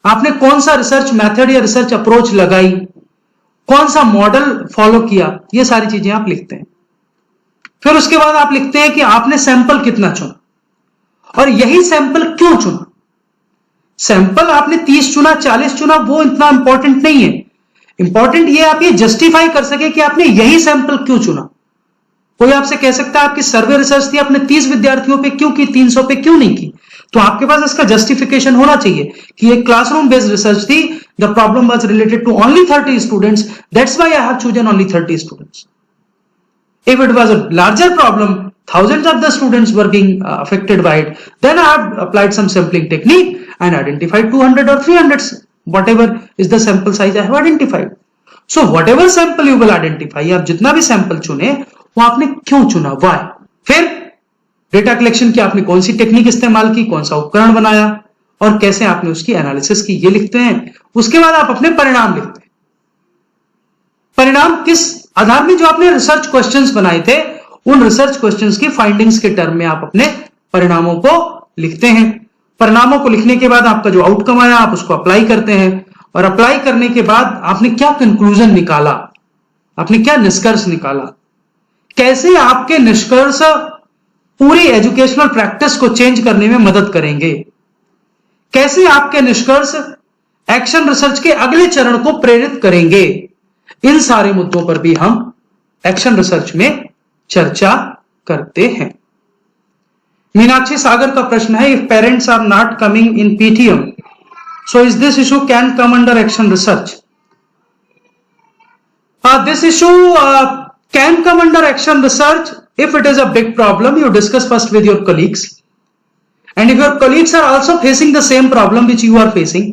आपने कौन सा रिसर्च मेथड या रिसर्च अप्रोच लगाई, कौन सा मॉडल फॉलो किया, ये सारी चीजें आप लिखते हैं। फिर उसके बाद आप लिखते हैं कि आपने सैंपल कितना चुना और यही सैंपल क्यों चुना। सैंपल आपने 30 चुना, 40 चुना, वो इतना इंपॉर्टेंट नहीं है। इंपॉर्टेंट ये आप ये जस्टिफाई कर सके कि आपने यही सैंपल क्यों चुना। कोई आपसे कह सकता है आपकी सर्वे रिसर्च थी, आपने 30 विद्यार्थियों पे क्यों की, 300 पे क्यों नहीं की। तो आपके पास इसका जस्टिफिकेशन होना चाहिए कि एक क्लासरूम बेस्ड रिसर्च थी, the problem was related to only 30 students, that's why I have chosen only 30 students. If it was a larger problem, thousands of the students were being affected by it, then I have applied some sampling technique and identified 200 or 300, whatever is the sample size I have identified. So whatever sample you will identify, आप जितना भी sample चुने वो आपने क्यों चुना, why। फिर data collection की आपने कौन सी टेक्निक इस्तेमाल की, कौन सा उपकरण बनाया और कैसे आपने उसकी एनालिसिस की, ये लिखते हैं। उसके बाद आप अपने परिणाम लिखते हैं। परिणाम किस आधार में, जो आपने रिसर्च क्वेश्चंस बनाए थे उन रिसर्च क्वेश्चंस की फाइंडिंग्स के टर्म में आप अपने परिणामों को लिखते हैं। परिणामों को लिखने के बाद आपका जो आउटकम आया आप उसको अप्लाई करते हैं, और अप्लाई करने के बाद आपने क्या कंक्लूजन निकाला, आपने क्या निष्कर्ष निकाला, कैसे आपके निष्कर्ष पूरी एजुकेशनल प्रैक्टिस को चेंज करने में मदद करेंगे, कैसे आपके निष्कर्ष एक्शन रिसर्च के अगले चरण को प्रेरित करेंगे। इन सारे मुद्दों पर भी हम एक्शन रिसर्च में चर्चा करते हैं। मीनाक्षी सागर का प्रश्न है, if parents are not coming in PTM, so is this issue can come under action research? This issue can come under action research if it is a big problem. You discuss first with your colleagues, and if your colleagues are also facing the same problem which you are facing,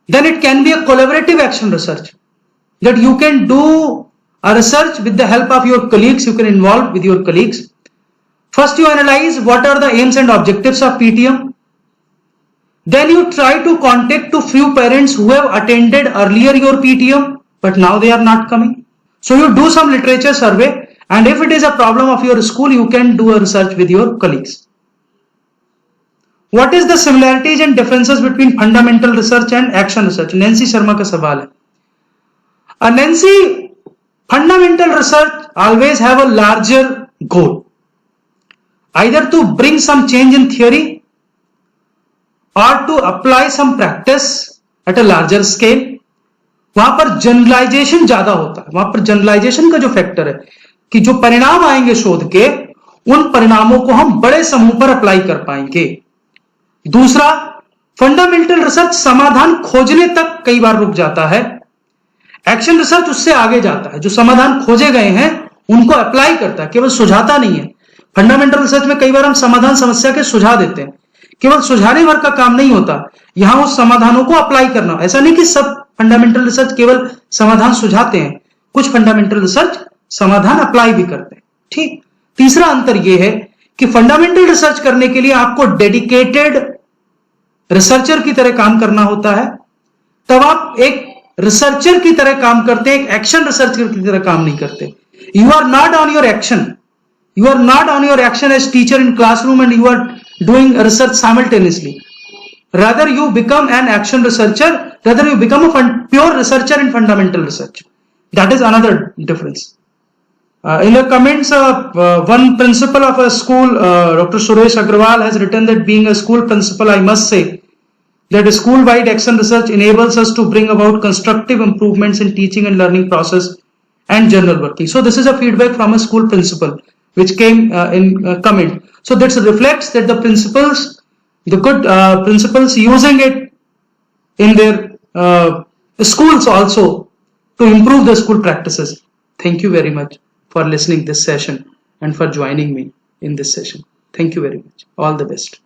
then it can be a collaborative action research, that you can do a research with the help of your colleagues. You can involve with your colleagues. First you analyze what are the aims and objectives of PTM. Then you try to contact to few parents who have attended earlier your PTM but now they are not coming. So you do some literature survey, and if it is a problem of your school, you can do a research with your colleagues. What is the similarities and differences between fundamental research and action research? Nancy Sharma का सवाल है। Nancy, fundamental research always have a larger goal, either to bring some change in theory or to apply some practice at a larger scale. वहां पर generalisation ज्यादा होता है, वहां पर जनरलाइजेशन का जो फैक्टर है कि जो परिणाम आएंगे शोध के, उन परिणामों को हम बड़े समूह पर अप्लाई कर पाएंगे। दूसरा, फंडामेंटल रिसर्च समाधान खोजने तक कई बार रुक जाता है, एक्शन रिसर्च उससे आगे जाता है, जो समाधान खोजे गए हैं उनको अप्लाई करता है, केवल सुझाता नहीं है। फंडामेंटल रिसर्च में कई बार हम समाधान समस्या के सुझा देते हैं, केवल सुझाने भर का काम नहीं होता, यहां उस समाधानों को अप्लाई करना। ऐसा नहीं कि सब फंडामेंटल रिसर्च केवल समाधान सुझाते हैं, कुछ फंडामेंटल रिसर्च समाधान अप्लाई भी करते हैं। ठीक। तीसरा अंतर यह है कि फंडामेंटल रिसर्च करने के लिए आपको डेडिकेटेड रिसर्चर की तरह काम करना होता है, तब आप एक रिसर्चर की तरह काम करते हैं, एक एक्शन रिसर्चर की तरह काम नहीं करते। You are not on your action, you are not on your action as teacher in classroom and you are doing research simultaneously. Rather you become an action researcher, rather you become a pure researcher in fundamental research. That is another difference. In the comments, one principal of a school, Dr. Suresh Agrawal, has written that being a school principal, I must say that school-wide action research enables us to bring about constructive improvements in teaching and learning process and journal working. So this is a feedback from a school principal which came in comment. So that reflects that the principals, the good principals, using it in their schools also to improve the school practices. Thank you very much for listening this session and for joining me in this session. Thank you very much. All the best.